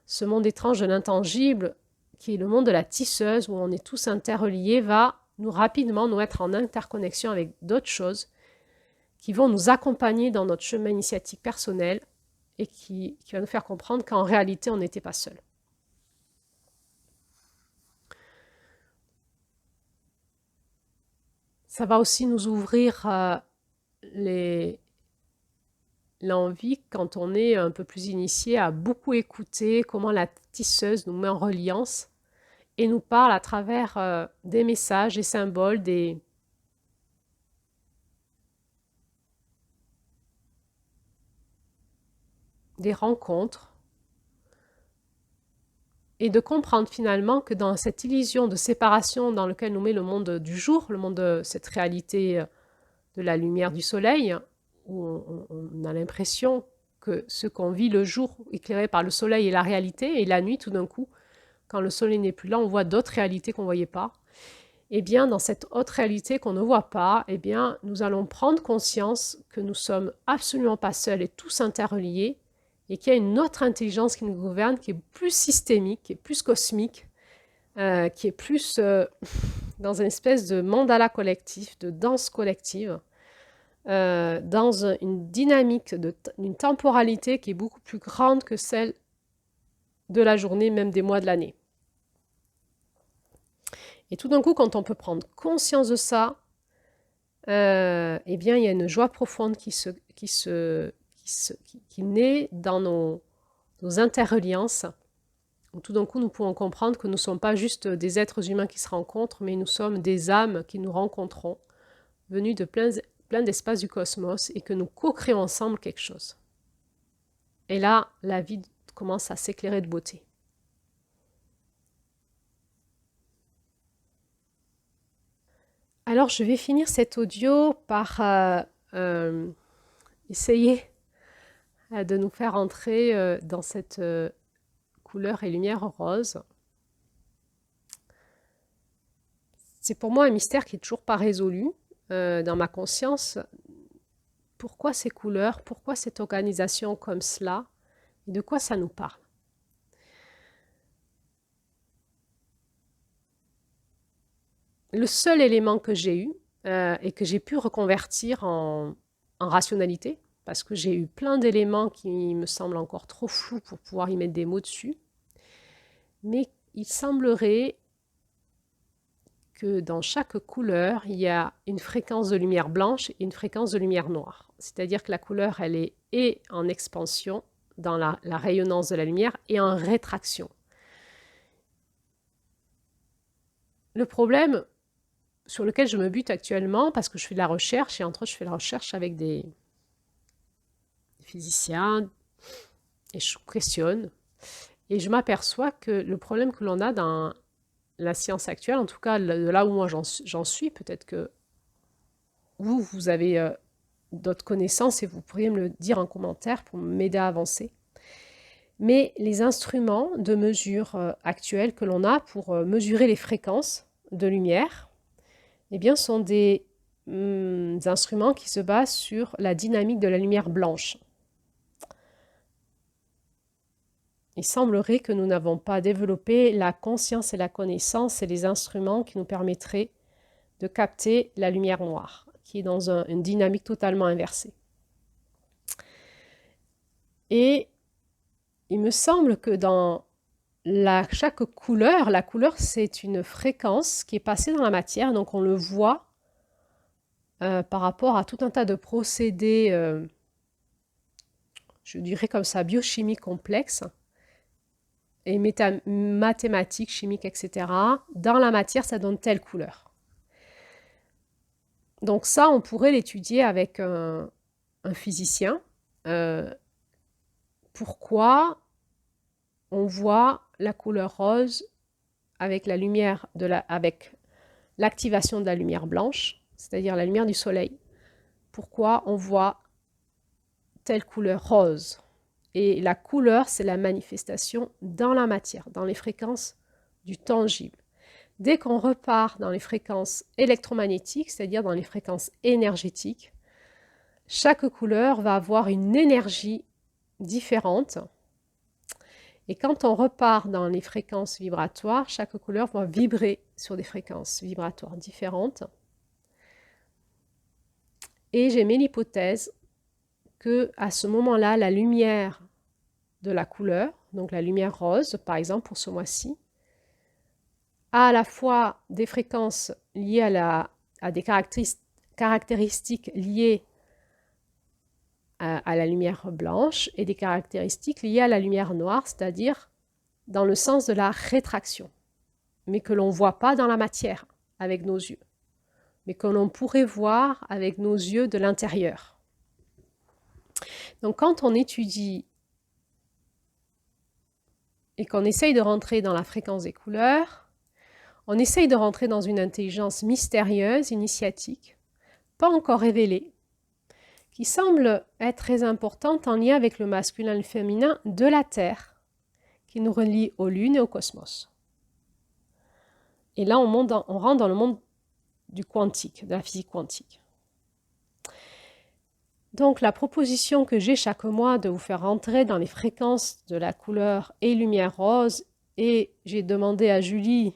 ce monde étrange de l'intangible, qui est le monde de la tisseuse, où on est tous interreliés, va rapidement nous mettre en interconnexion avec d'autres choses qui vont nous accompagner dans notre chemin initiatique personnel et qui va nous faire comprendre qu'en réalité, on n'était pas seul. Ça va aussi nous ouvrir l'envie, quand on est un peu plus initié, à beaucoup écouter comment la tisseuse nous met en reliance et nous parle à travers des messages, des symboles, des rencontres, et de comprendre finalement que dans cette illusion de séparation dans laquelle nous met le monde du jour, le monde de cette réalité de la lumière du soleil, où on a l'impression que ce qu'on vit le jour éclairé par le soleil est la réalité, et la nuit, tout d'un coup, quand le soleil n'est plus là, on voit d'autres réalités qu'on ne voyait pas. Eh bien, dans cette autre réalité qu'on ne voit pas, eh bien, nous allons prendre conscience que nous sommes absolument pas seuls et tous interreliés, et qu'il y a une autre intelligence qui nous gouverne, qui est plus systémique, qui est plus cosmique, qui est plus dans une espèce de mandala collectif, de danse collective, dans une dynamique d'une temporalité qui est beaucoup plus grande que celle de la journée, même des mois de l'année. Et tout d'un coup, quand on peut prendre conscience de ça, eh bien, il y a une joie profonde qui naît dans nos interreliances. Tout d'un coup, nous pouvons comprendre que nous ne sommes pas juste des êtres humains qui se rencontrent, mais nous sommes des âmes qui nous rencontrons, venues de plein d'espaces du cosmos, et que nous co-créons ensemble quelque chose. Et là, la vie commence à s'éclairer de beauté. Alors, je vais finir cet audio par essayer de nous faire entrer dans cette couleur et lumière rose. C'est pour moi un mystère qui n'est toujours pas résolu dans ma conscience. Pourquoi ces couleurs? Pourquoi cette organisation comme cela? Et de quoi ça nous parle? Le seul élément que j'ai eu et que j'ai pu reconvertir en rationalité, parce que j'ai eu plein d'éléments qui me semblent encore trop flous pour pouvoir y mettre des mots dessus, mais il semblerait que dans chaque couleur, il y a une fréquence de lumière blanche et une fréquence de lumière noire. C'est-à-dire que la couleur, elle est et en expansion dans la rayonnance de la lumière et en rétraction. Le problème sur lequel je me bute actuellement, parce que je fais de la recherche, et entre autres je fais de la recherche avec des physiciens, et je questionne, et je m'aperçois que le problème que l'on a dans la science actuelle, en tout cas de là où moi j'en suis, peut-être que vous avez d'autres connaissances et vous pourriez me le dire en commentaire pour m'aider à avancer. Mais les instruments de mesure actuels que l'on a pour mesurer les fréquences de lumière, eh bien, sont des instruments qui se basent sur la dynamique de la lumière blanche. Il semblerait que nous n'avons pas développé la conscience et la connaissance et les instruments qui nous permettraient de capter la lumière noire, qui est dans une dynamique totalement inversée. Et il me semble que dans chaque couleur, la couleur c'est une fréquence qui est passée dans la matière, donc on le voit par rapport à tout un tas de procédés, je dirais comme ça, biochimie complexes et mathématiques, chimiques, etc. Dans la matière, ça donne telle couleur. Donc ça, on pourrait l'étudier avec un physicien. Pourquoi on voit la couleur rose avec la lumière avec l'activation de la lumière blanche, c'est-à-dire la lumière du soleil. Pourquoi on voit telle couleur rose? Et la couleur, c'est la manifestation dans la matière, dans les fréquences du tangible. Dès qu'on repart dans les fréquences électromagnétiques, c'est-à-dire dans les fréquences énergétiques, chaque couleur va avoir une énergie différente. Et quand on repart dans les fréquences vibratoires, chaque couleur va vibrer sur des fréquences vibratoires différentes. Et j'ai mis l'hypothèse que à ce moment-là, la lumière de la couleur, donc la lumière rose, par exemple pour ce mois-ci, a à la fois des fréquences liées à des caractéristiques liées à la lumière blanche et des caractéristiques liées à la lumière noire, c'est-à-dire dans le sens de la rétraction, mais que l'on ne voit pas dans la matière avec nos yeux, mais que l'on pourrait voir avec nos yeux de l'intérieur. Donc quand on étudie et qu'on essaye de rentrer dans la fréquence des couleurs, on essaye de rentrer dans une intelligence mystérieuse, initiatique, pas encore révélée, qui semble être très importante en lien avec le masculin et le féminin de la Terre, qui nous relie aux lunes et au cosmos. Et là, on rentre dans le monde du quantique, de la physique quantique. Donc, la proposition que j'ai chaque mois de vous faire rentrer dans les fréquences de la couleur et lumière rose, et j'ai demandé à Julie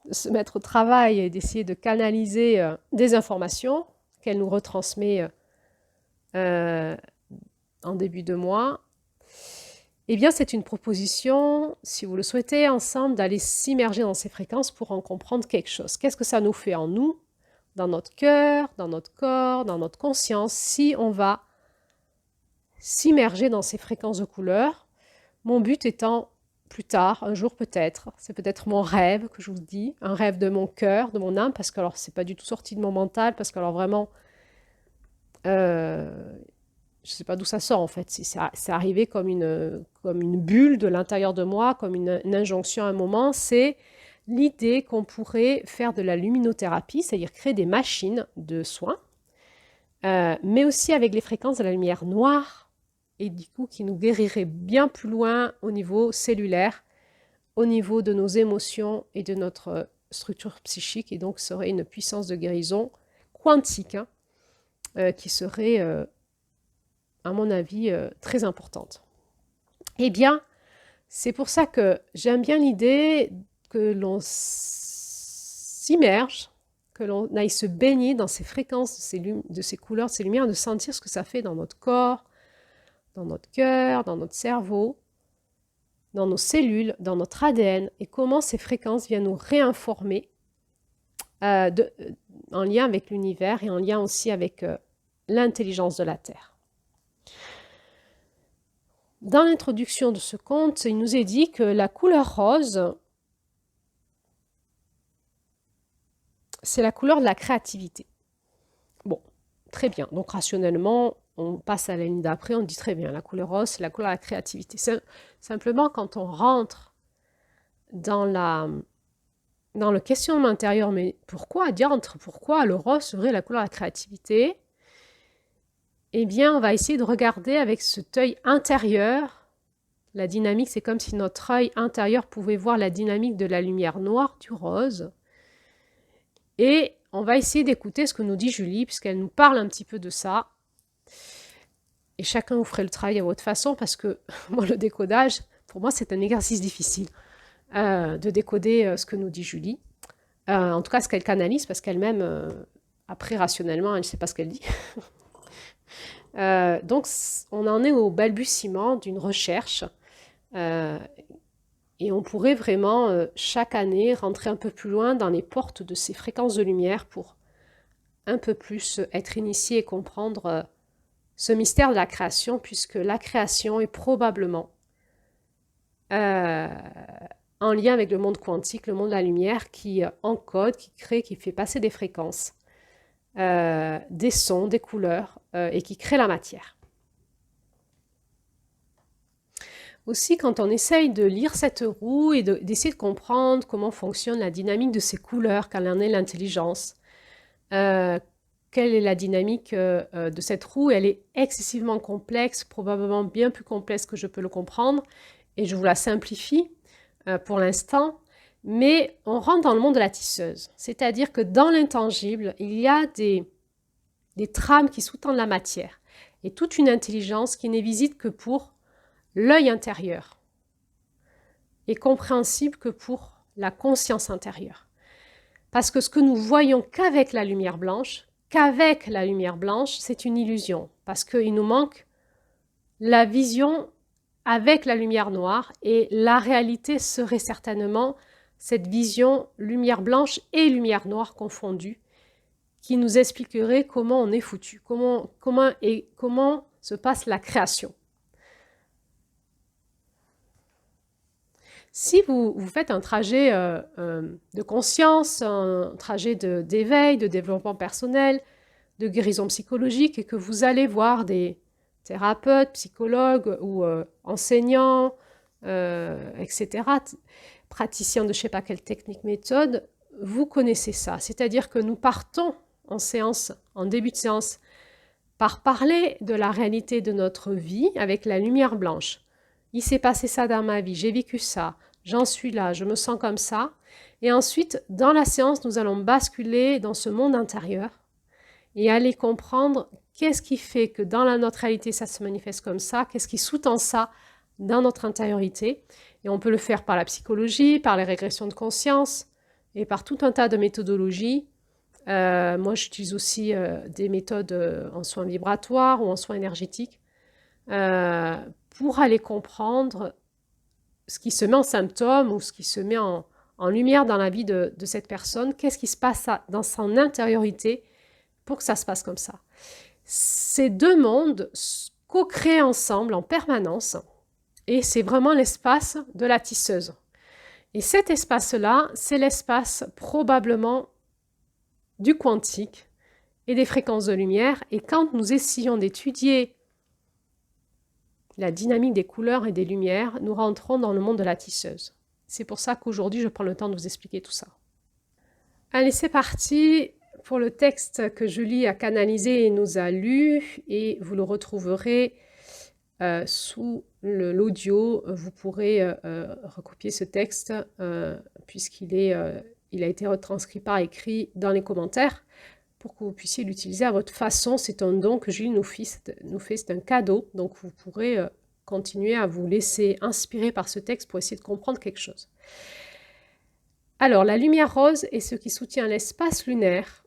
de se mettre au travail et d'essayer de canaliser des informations qu'elle nous retransmet en début de mois, eh bien c'est une proposition, si vous le souhaitez, ensemble, d'aller s'immerger dans ces fréquences pour en comprendre quelque chose. Qu'est-ce que ça nous fait en nous, dans notre cœur, dans notre corps, dans notre conscience, si on va s'immerger dans ces fréquences de couleurs? Mon but étant, plus tard, un jour peut-être, c'est peut-être mon rêve que je vous dis, un rêve de mon cœur, de mon âme, parce que alors c'est pas du tout sorti de mon mental, parce que alors vraiment, je sais pas d'où ça sort en fait, c'est arrivé comme une bulle de l'intérieur de moi, comme une injonction à un moment, c'est l'idée qu'on pourrait faire de la luminothérapie, c'est-à-dire créer des machines de soins, mais aussi avec les fréquences de la lumière noire, et du coup qui nous guérirait bien plus loin au niveau cellulaire, au niveau de nos émotions et de notre structure psychique, et donc serait une puissance de guérison quantique, hein, qui serait, à mon avis, très importante. Eh bien, c'est pour ça que j'aime bien l'idée que l'on s'immerge, que l'on aille se baigner dans ces fréquences, de ces couleurs, de ces lumières, de sentir ce que ça fait dans notre corps, dans notre cœur, dans notre cerveau, dans nos cellules, dans notre ADN, et comment ces fréquences viennent nous réinformer en lien avec l'univers et en lien aussi avec l'intelligence de la Terre. Dans l'introduction de ce conte, il nous est dit que la couleur rose, c'est la couleur de la créativité. Bon, très bien. Donc rationnellement, on passe à la ligne d'après, on dit très bien, la couleur rose, c'est la couleur de la créativité. Simplement, quand on rentre dans le questionnement intérieur, mais pourquoi diantre, pourquoi le rose serait la couleur de la créativité? Eh bien, on va essayer de regarder avec cet œil intérieur. La dynamique, c'est comme si notre œil intérieur pouvait voir la dynamique de la lumière noire du rose. Et on va essayer d'écouter ce que nous dit Julie, puisqu'elle nous parle un petit peu de ça. Et chacun vous ferez le travail à votre façon, parce que moi, le décodage, pour moi, c'est un exercice difficile de décoder ce que nous dit Julie. En tout cas, ce qu'elle canalise, parce qu'elle-même, après, rationnellement, elle ne sait pas ce qu'elle dit. Donc, on en est au balbutiement d'une recherche et on pourrait vraiment, chaque année, rentrer un peu plus loin dans les portes de ces fréquences de lumière pour un peu plus être initié et comprendre ce mystère de la création, puisque la création est probablement en lien avec le monde quantique, le monde de la lumière, qui encode, qui crée, qui fait passer des fréquences, des sons, des couleurs, et qui crée la matière. Aussi, quand on essaye de lire cette roue et d'essayer de comprendre comment fonctionne la dynamique de ces couleurs, quelle en est l'intelligence, quelle est la dynamique de cette roue, elle est excessivement complexe, probablement bien plus complexe que je peux le comprendre, et je vous la simplifie pour l'instant, mais on rentre dans le monde de la tisseuse, c'est-à-dire que dans l'intangible, il y a des trames qui sous-tendent la matière, et toute une intelligence qui n'est visible que pour l'œil intérieur est compréhensible que pour la conscience intérieure. Parce que ce que nous voyons qu'avec la lumière blanche, c'est une illusion. Parce qu'il nous manque la vision avec la lumière noire et la réalité serait certainement cette vision lumière blanche et lumière noire confondues qui nous expliquerait comment on est foutu, comment se passe la création. Si vous faites un trajet de conscience, un trajet d'éveil, de développement personnel, de guérison psychologique, et que vous allez voir des thérapeutes, psychologues ou enseignants, etc., praticiens de je ne sais pas quelle technique, méthode, vous connaissez ça. C'est-à-dire que nous partons en séance, en début de séance, par parler de la réalité de notre vie avec la lumière blanche. Il s'est passé ça dans ma vie, j'ai vécu ça, j'en suis là, je me sens comme ça. Et ensuite, dans la séance, nous allons basculer dans ce monde intérieur et aller comprendre qu'est-ce qui fait que dans notre réalité, ça se manifeste comme ça, qu'est-ce qui sous-tend ça dans notre intériorité. Et on peut le faire par la psychologie, par les régressions de conscience et par tout un tas de méthodologies. Moi, j'utilise aussi des méthodes en soins vibratoires ou en soins énergétiques pour aller comprendre ce qui se met en symptôme ou ce qui se met en lumière dans la vie de cette personne, qu'est-ce qui se passe dans son intériorité pour que ça se passe comme ça. Ces deux mondes co-créent ensemble en permanence et c'est vraiment l'espace de la tisseuse. Et cet espace-là, c'est l'espace probablement du quantique et des fréquences de lumière. Et quand nous essayons d'étudier la dynamique des couleurs et des lumières, nous rentrons dans le monde de la tisseuse. C'est pour ça qu'aujourd'hui, je prends le temps de vous expliquer tout ça. Allez, c'est parti pour le texte que Julie a canalisé et nous a lu, et vous le retrouverez sous l'audio. Vous pourrez recopier ce texte puisqu'il il a été retranscrit par écrit dans les commentaires pour que vous puissiez l'utiliser à votre façon. C'est un don que Julie nous fait, c'est un cadeau, donc vous pourrez continuer à vous laisser inspirer par ce texte pour essayer de comprendre quelque chose. Alors, la lumière rose est ce qui soutient l'espace lunaire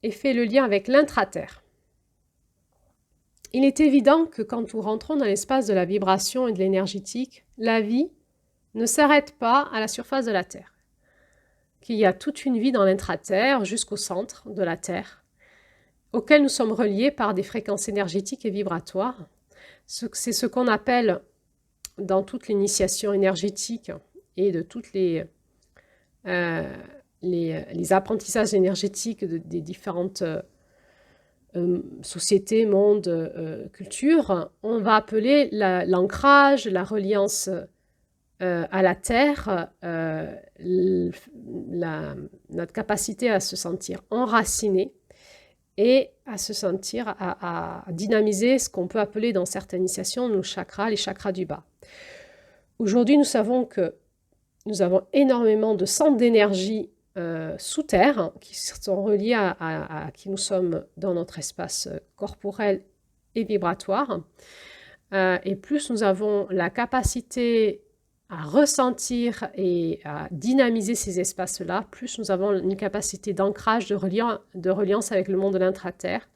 et fait le lien avec l'intraterre. Il est évident que quand nous rentrons dans l'espace de la vibration et de l'énergétique, la vie ne s'arrête pas à la surface de la Terre, qu'il y a toute une vie dans l'intraterre jusqu'au centre de la Terre, auquel nous sommes reliés par des fréquences énergétiques et vibratoires. C'est ce qu'on appelle, dans toute l'initiation énergétique et de toutes les apprentissages énergétiques des différentes sociétés, mondes, cultures, on va appeler l'ancrage, la reliance à la Terre, notre capacité à se sentir enraciné et à se sentir, à dynamiser ce qu'on peut appeler dans certaines initiations nos chakras, les chakras du bas. Aujourd'hui, nous savons que nous avons énormément de centres d'énergie sous terre qui sont reliés à qui nous sommes dans notre espace corporel et vibratoire. Et plus nous avons la capacité à ressentir et à dynamiser ces espaces-là, plus nous avons une capacité d'ancrage, de reliance avec le monde de l'intraterre.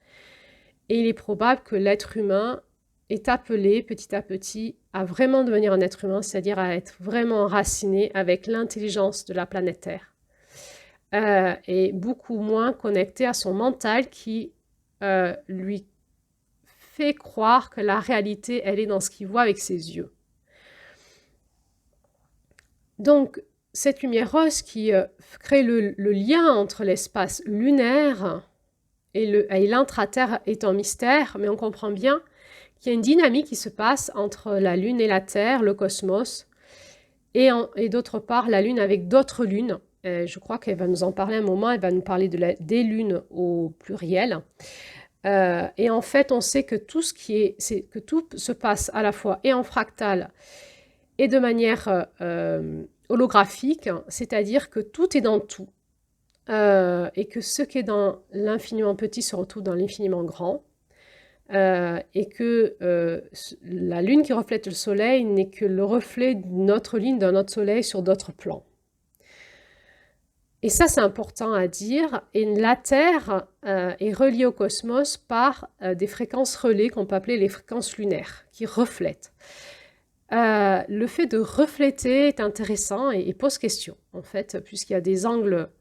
Et il est probable que l'être humain est appelé petit à petit à vraiment devenir un être humain, c'est-à-dire à être vraiment enraciné avec l'intelligence de la planète Terre. Et beaucoup moins connecté à son mental qui lui fait croire que la réalité, elle est dans ce qu'il voit avec ses yeux. Donc, cette lumière rose qui crée le lien entre l'espace lunaire et l'intraterre est un mystère, mais on comprend bien qu'il y a une dynamique qui se passe entre la Lune et la Terre, le cosmos, et d'autre part la Lune avec d'autres lunes. Je crois qu'elle va nous en parler un moment, elle va nous parler des lunes au pluriel. Et en fait, on sait que tout se passe à la fois et en fractal et de manière holographique, c'est-à-dire que tout est dans tout. Et que ce qui est dans l'infiniment petit se retrouve dans l'infiniment grand. Et que la Lune qui reflète le Soleil n'est que le reflet d'une autre ligne d'un autre Soleil sur d'autres plans. Et ça, c'est important à dire. Et la Terre est reliée au cosmos par des fréquences relais qu'on peut appeler les fréquences lunaires, qui reflètent. Le fait de refléter est intéressant et pose question, en fait, puisqu'il y a des angles,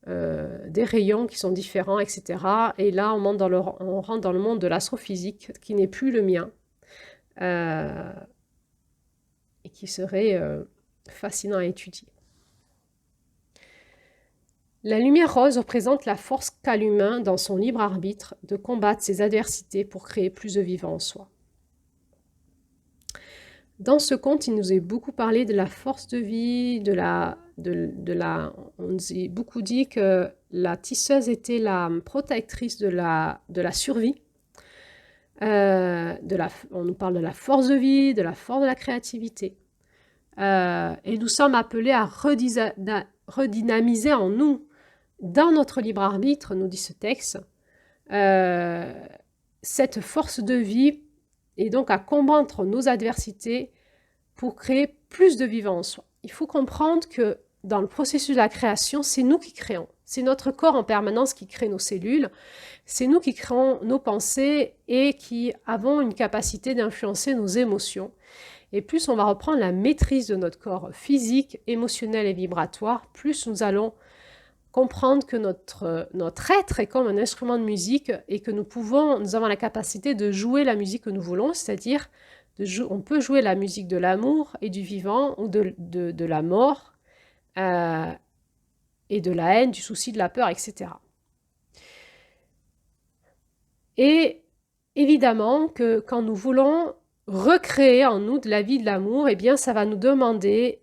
des rayons qui sont différents, etc. Et là, on rentre dans le monde de l'astrophysique, qui n'est plus le mien, et qui serait fascinant à étudier. La lumière rose représente la force qu'a l'humain dans son libre arbitre de combattre ses adversités pour créer plus de vivant en soi. Dans ce conte, il nous est beaucoup parlé de la force de vie, on nous a beaucoup dit que la tisseuse était la protectrice de la survie. On nous parle de la force de vie, de la force de la créativité. Et nous sommes appelés à redynamiser en nous, dans notre libre arbitre, nous dit ce texte, cette force de vie et donc à combattre nos adversités pour créer plus de vivant en soi. Il faut comprendre que dans le processus de la création, c'est nous qui créons. C'est notre corps en permanence qui crée nos cellules. C'est nous qui créons nos pensées et qui avons une capacité d'influencer nos émotions. Et plus on va reprendre la maîtrise de notre corps physique, émotionnel et vibratoire, plus nous allons comprendre que notre être est comme un instrument de musique et que nous avons la capacité de jouer la musique que nous voulons, c'est-à-dire on peut jouer la musique de l'amour et du vivant ou de la mort et de la haine, du souci, de la peur, etc. Et évidemment que quand nous voulons recréer en nous de la vie, de l'amour, eh bien ça va nous demander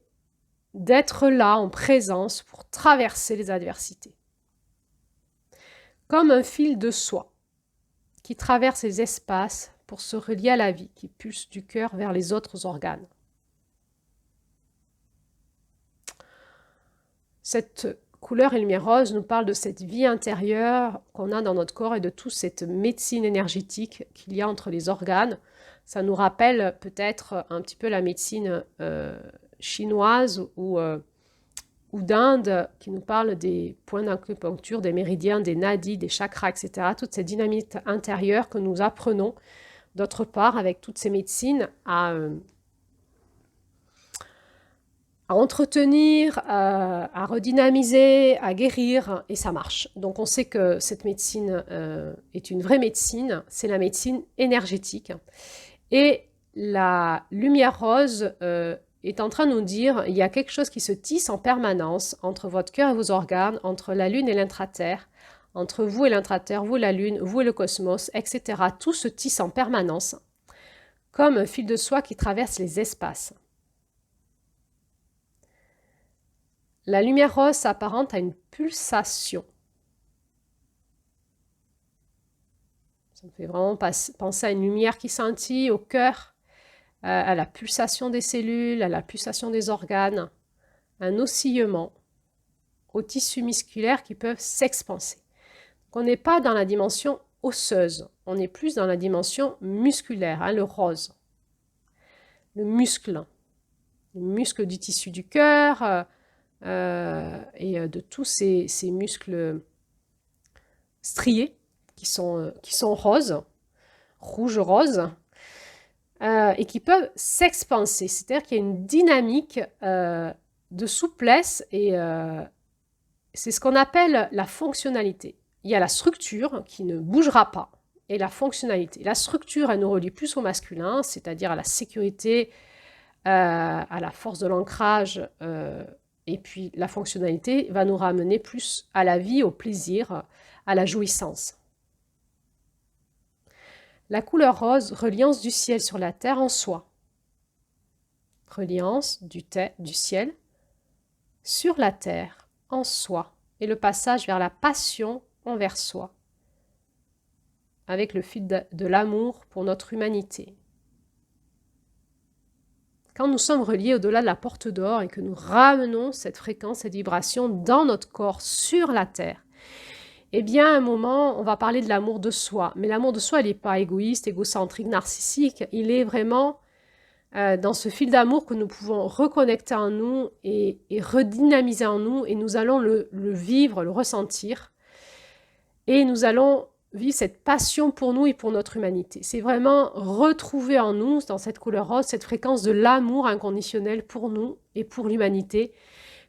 d'être là en présence pour traverser les adversités. Comme un fil de soie qui traverse les espaces pour se relier à la vie, qui pulse du cœur vers les autres organes. Cette couleur et lumière rose nous parle de cette vie intérieure qu'on a dans notre corps et de toute cette médecine énergétique qu'il y a entre les organes. Ça nous rappelle peut-être un petit peu la médecine chinoise ou d'Inde, qui nous parle des points d'acupuncture, des méridiens, des nadis, des chakras, etc. Toute cette dynamique intérieure que nous apprenons, d'autre part, avec toutes ces médecines, à entretenir, à redynamiser, à guérir, et ça marche. Donc on sait que cette médecine est une vraie médecine, c'est la médecine énergétique. Et la lumière rose est en train de nous dire il y a quelque chose qui se tisse en permanence entre votre cœur et vos organes, entre la lune et l'intraterre, entre vous et l'intraterre, vous et la lune, vous et le cosmos, etc. Tout se tisse en permanence, comme un fil de soie qui traverse les espaces. La lumière rose s'apparente à une pulsation. Ça me fait vraiment penser à une lumière qui scintille au cœur, à la pulsation des cellules, à la pulsation des organes, un oscillement aux tissus musculaires qui peuvent s'expanser. On n'est pas dans la dimension osseuse, on est plus dans la dimension musculaire, hein, le rose. Le muscle du tissu du cœur et de tous ces muscles striés qui sont roses, rouge-rose, et qui peuvent s'expanser. C'est-à-dire qu'il y a une dynamique de souplesse et c'est ce qu'on appelle la fonctionnalité. Il y a la structure qui ne bougera pas et la fonctionnalité. La structure, elle nous relie plus au masculin, c'est-à-dire à la sécurité, à la force de l'ancrage, et puis la fonctionnalité va nous ramener plus à la vie, au plaisir, à la jouissance. La couleur rose, reliance du ciel sur la terre en soi. Reliance du ciel sur la terre en soi. Et le passage vers la passion envers soi. Avec le fil de l'amour pour notre humanité. Quand nous sommes reliés au-delà de la porte d'or et que nous ramenons cette fréquence, cette vibration dans notre corps, sur la terre, eh bien, à un moment, on va parler de l'amour de soi. Mais l'amour de soi, il n'est pas égoïste, égocentrique, narcissique. Il est vraiment dans ce fil d'amour que nous pouvons reconnecter en nous et redynamiser en nous. Et nous allons le vivre, le ressentir. Et nous allons vivre cette passion pour nous et pour notre humanité. C'est vraiment retrouver en nous, dans cette couleur rose, cette fréquence de l'amour inconditionnel pour nous et pour l'humanité.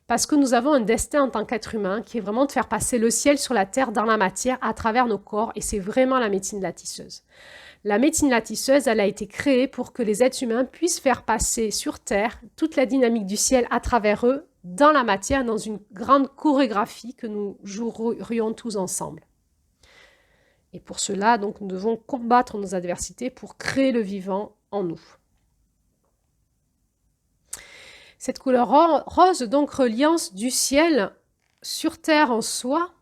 Parce que nous avons un destin en tant qu'être humain qui est vraiment de faire passer le ciel sur la terre dans la matière à travers nos corps. Et c'est vraiment la médecine de la tisseuse. La médecine de la tisseuse, elle a été créée pour que les êtres humains puissent faire passer sur terre toute la dynamique du ciel à travers eux, dans la matière, dans une grande chorégraphie que nous jouerions tous ensemble. Et pour cela, donc, nous devons combattre nos adversités pour créer le vivant en nous. Cette couleur rose, donc, reliance du ciel sur terre en soi,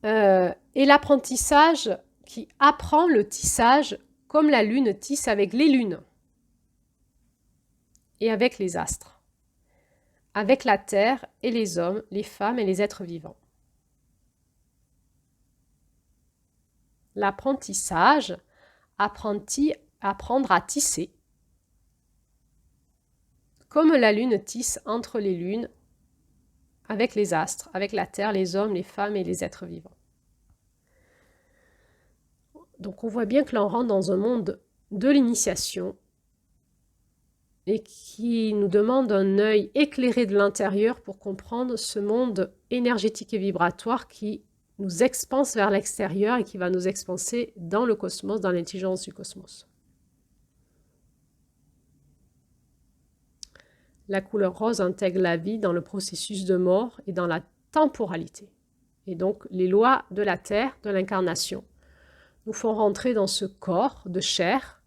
et l'apprentissage qui apprend le tissage comme la lune tisse avec les lunes et avec les astres, avec la terre et les hommes, les femmes et les êtres vivants. L'apprentissage, apprendre à tisser, comme la lune tisse entre les lunes, avec les astres, avec la terre, les hommes, les femmes et les êtres vivants. Donc on voit bien que là on rentre dans un monde de l'initiation et qui nous demande un œil éclairé de l'intérieur pour comprendre ce monde énergétique et vibratoire qui nous expanse vers l'extérieur et qui va nous expanser dans le cosmos, dans l'intelligence du cosmos. La couleur rose intègre la vie dans le processus de mort et dans la temporalité. Et donc, les lois de la Terre, de l'incarnation, nous font rentrer dans ce corps de chair,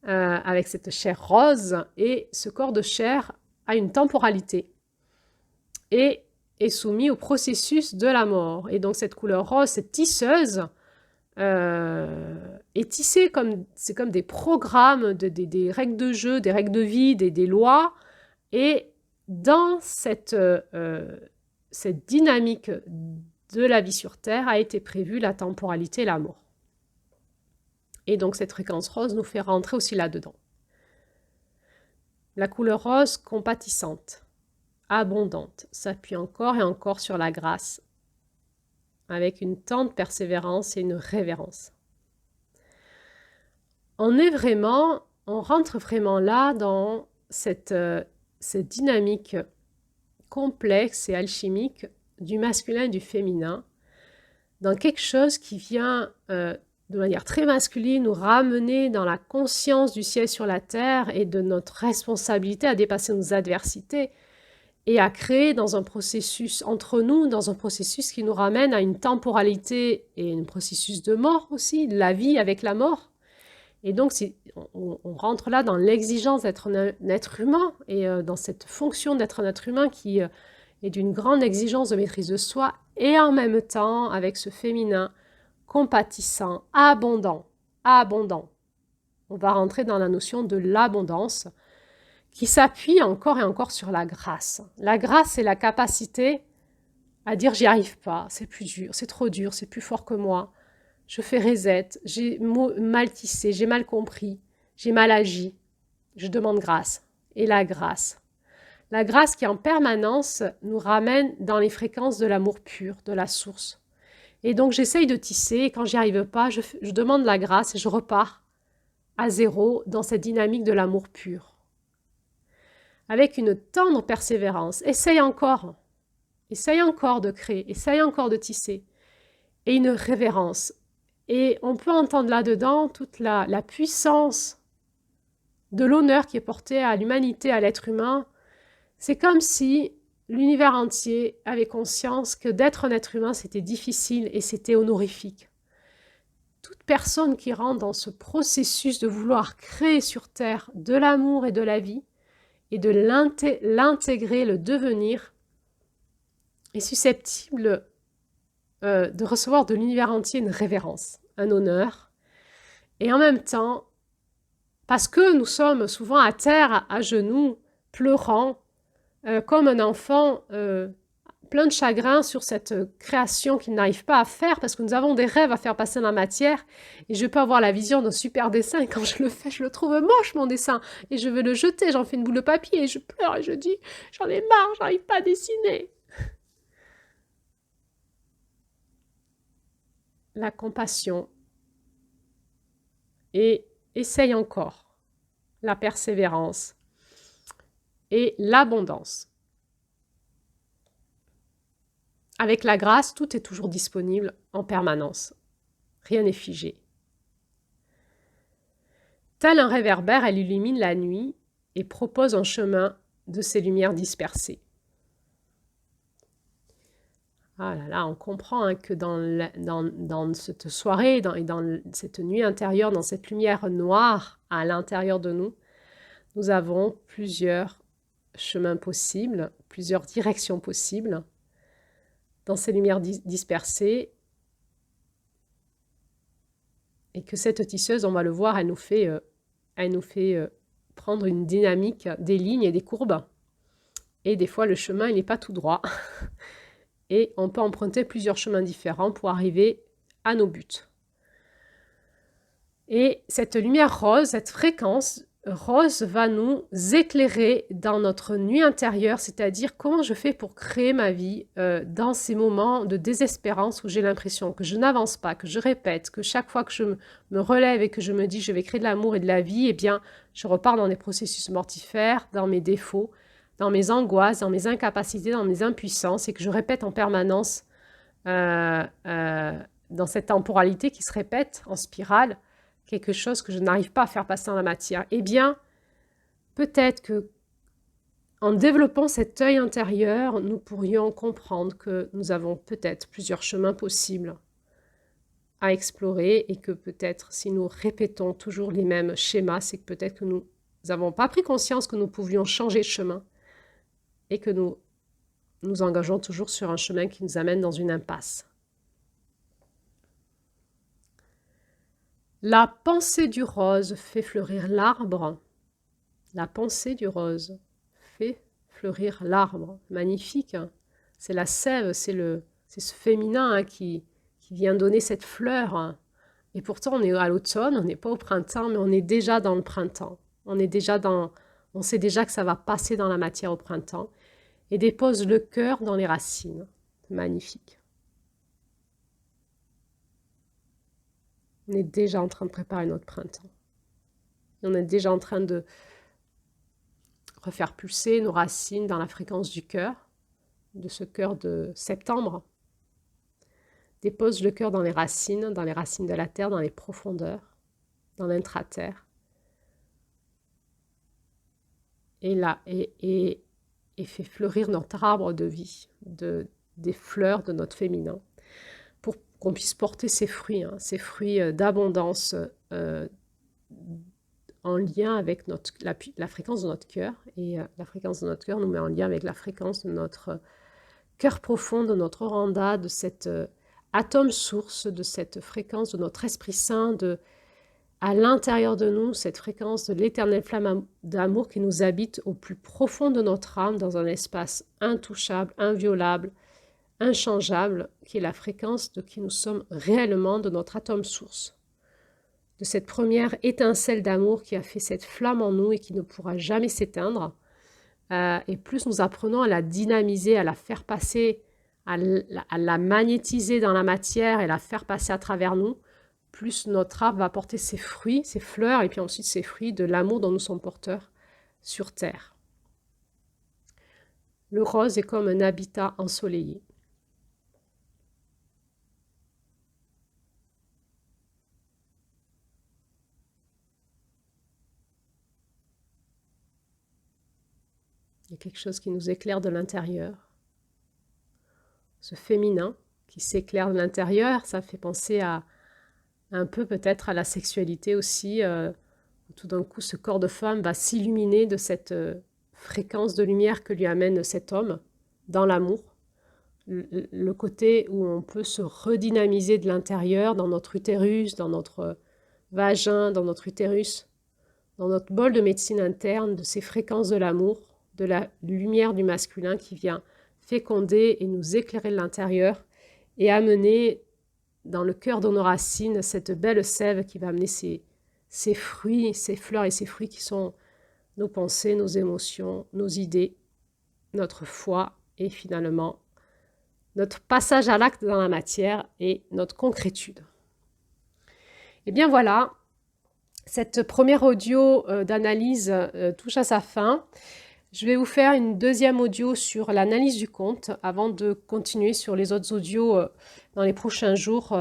avec cette chair rose. Et ce corps de chair a une temporalité et est soumis au processus de la mort. Et donc cette couleur rose, cette tisseuse, est tissée c'est comme des programmes, des règles de jeu, des règles de vie, des lois. Et dans cette dynamique de la vie sur Terre a été prévue la temporalité et la mort. Et donc cette fréquence rose nous fait rentrer aussi là-dedans. La couleur rose compatissante, abondante, s'appuie encore et encore sur la grâce, avec une tendre persévérance et une révérence. On rentre vraiment là dans cette dynamique complexe et alchimique du masculin et du féminin, dans quelque chose qui vient de manière très masculine nous ramener dans la conscience du ciel sur la terre et de notre responsabilité à dépasser nos adversités et à créer dans un processus entre nous, dans un processus qui nous ramène à une temporalité et un processus de mort aussi, la vie avec la mort. Et donc, on rentre là dans l'exigence d'être un être humain et dans cette fonction d'être un être humain qui est d'une grande exigence de maîtrise de soi et en même temps avec ce féminin compatissant, abondant. On va rentrer dans la notion de l'abondance qui s'appuie encore et encore sur la grâce. La grâce, c'est la capacité à dire j'y arrive pas, c'est plus dur, c'est trop dur, c'est plus fort que moi. Je fais reset, j'ai mal tissé, j'ai mal compris, j'ai mal agi. Je demande grâce. Et la grâce qui en permanence nous ramène dans les fréquences de l'amour pur, de la source. Et donc j'essaye de tisser, et quand j'y arrive pas, je demande la grâce et je repars à zéro dans cette dynamique de l'amour pur. Avec une tendre persévérance, essaye encore de créer, essaye encore de tisser, et une révérence. Et on peut entendre là-dedans toute la puissance de l'honneur qui est porté à l'humanité, à l'être humain. C'est comme si l'univers entier avait conscience que d'être un être humain, c'était difficile et c'était honorifique. Toute personne qui rentre dans ce processus de vouloir créer sur Terre de l'amour et de la vie et de l'intégrer, le devenir, est susceptible de recevoir de l'univers entier une révérence, un honneur. Et en même temps, parce que nous sommes souvent à terre, à genoux, pleurant, comme un enfant plein de chagrin sur cette création qu'il n'arrive pas à faire parce que nous avons des rêves à faire passer dans la matière et je peux avoir la vision d'un super dessin et quand je le fais, je le trouve moche mon dessin et je veux le jeter, j'en fais une boule de papier et je pleure et je dis j'en ai marre, j'arrive pas à dessiner. La compassion et essaye encore la persévérance et l'abondance. Avec la grâce, tout est toujours disponible en permanence. Rien n'est figé. Tel un réverbère, elle illumine la nuit et propose un chemin de ses lumières dispersées. Ah là là, on comprend que dans cette soirée et dans cette nuit intérieure, dans cette lumière noire à l'intérieur de nous, nous avons plusieurs chemins possibles, plusieurs directions possibles. Dans ces lumières dispersées, et que cette tisseuse, on va le voir, elle nous fait prendre une dynamique des lignes et des courbes. Et des fois, le chemin, il n'est pas tout droit. Et on peut emprunter plusieurs chemins différents pour arriver à nos buts. Et cette lumière rose, cette fréquence rose va nous éclairer dans notre nuit intérieure, c'est-à-dire comment je fais pour créer ma vie dans ces moments de désespérance où j'ai l'impression que je n'avance pas, que je répète, que chaque fois que je me relève et que je me dis je vais créer de l'amour et de la vie, eh bien je repars dans des processus mortifères, dans mes défauts, dans mes angoisses, dans mes incapacités, dans mes impuissances et que je répète en permanence dans cette temporalité qui se répète en spirale, quelque chose que je n'arrive pas à faire passer dans la matière. Eh bien, peut-être que en développant cet œil intérieur, nous pourrions comprendre que nous avons peut-être plusieurs chemins possibles à explorer et que peut-être si nous répétons toujours les mêmes schémas, c'est que peut-être que nous n'avons pas pris conscience que nous pouvions changer de chemin et que nous nous engageons toujours sur un chemin qui nous amène dans une impasse. La pensée du rose fait fleurir l'arbre. La pensée du rose fait fleurir l'arbre. Magnifique, hein. C'est la sève, c'est ce féminin, hein, qui vient donner cette fleur, hein. Et pourtant, on est à l'automne, on n'est pas au printemps, mais on est déjà dans le printemps. On sait déjà que ça va passer dans la matière au printemps. Et dépose le cœur dans les racines. Magnifique. On est déjà en train de préparer notre printemps. On est déjà en train de refaire pulser nos racines dans la fréquence du cœur, de ce cœur de septembre. Dépose le cœur dans les racines de la terre, dans les profondeurs, dans l'intraterre. Et là, et fait fleurir notre arbre de vie, des fleurs de notre féminin, pour qu'on puisse porter ces fruits, hein, ces fruits d'abondance en lien avec la fréquence de notre cœur. Et la fréquence de notre cœur nous met en lien avec la fréquence de notre cœur profond, de notre oranda, de cet atome source, de cette fréquence de notre Esprit Saint, à l'intérieur de nous, cette fréquence de l'éternelle flamme d'amour qui nous habite au plus profond de notre âme, dans un espace intouchable, inviolable, inchangeable, qui est la fréquence de qui nous sommes réellement, de notre atome source. De cette première étincelle d'amour qui a fait cette flamme en nous et qui ne pourra jamais s'éteindre. Et plus nous apprenons à la dynamiser, à la faire passer, à la magnétiser dans la matière et la faire passer à travers nous, plus notre arbre va porter ses fruits, ses fleurs, et puis ensuite ses fruits de l'amour dont nous sommes porteurs sur Terre. Le rose est comme un habitat ensoleillé. Il y a quelque chose qui nous éclaire de l'intérieur. Ce féminin qui s'éclaire de l'intérieur, ça fait penser à un peu peut-être à la sexualité aussi. Tout d'un coup, ce corps de femme va s'illuminer de cette fréquence de lumière que lui amène cet homme dans l'amour. Le côté où on peut se redynamiser de l'intérieur, dans notre utérus, dans notre vagin, dans notre utérus, dans notre bol de médecine interne, de ces fréquences de l'amour, de la lumière du masculin qui vient féconder et nous éclairer de l'intérieur et amener dans le cœur de nos racines cette belle sève qui va amener ces fruits, ces fleurs et ces fruits qui sont nos pensées, nos émotions, nos idées, notre foi et finalement notre passage à l'acte dans la matière et notre concrétude. Et bien voilà, cette première audio d'analyse touche à sa fin. Je vais vous faire une deuxième audio sur l'analyse du conte avant de continuer sur les autres audios dans les prochains jours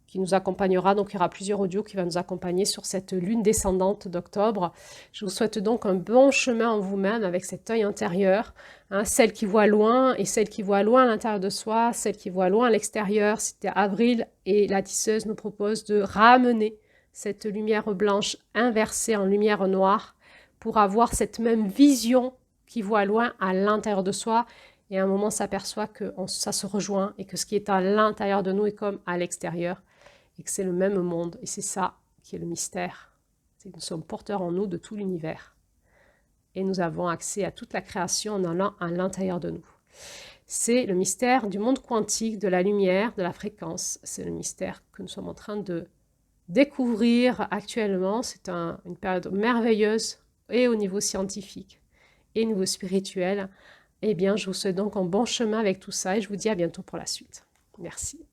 qui nous accompagnera. Donc il y aura plusieurs audios qui vont nous accompagner sur cette lune descendante d'octobre. Je vous souhaite donc un bon chemin en vous-même avec cet œil intérieur, hein, celle qui voit loin et celle qui voit loin à l'intérieur de soi, celle qui voit loin à l'extérieur. C'était Avril et la tisseuse nous propose de ramener cette lumière blanche inversée en lumière noire pour avoir cette même vision qui voit loin à l'intérieur de soi. Et à un moment, s'aperçoit que ça se rejoint et que ce qui est à l'intérieur de nous est comme à l'extérieur et que c'est le même monde. Et c'est ça qui est le mystère. C'est que nous sommes porteurs en nous de tout l'univers. Et nous avons accès à toute la création en allant à l'intérieur de nous. C'est le mystère du monde quantique, de la lumière, de la fréquence. C'est le mystère que nous sommes en train de découvrir actuellement. C'est une période merveilleuse et au niveau scientifique et au niveau spirituel. Eh bien, je vous souhaite donc un bon chemin avec tout ça et je vous dis à bientôt pour la suite. Merci.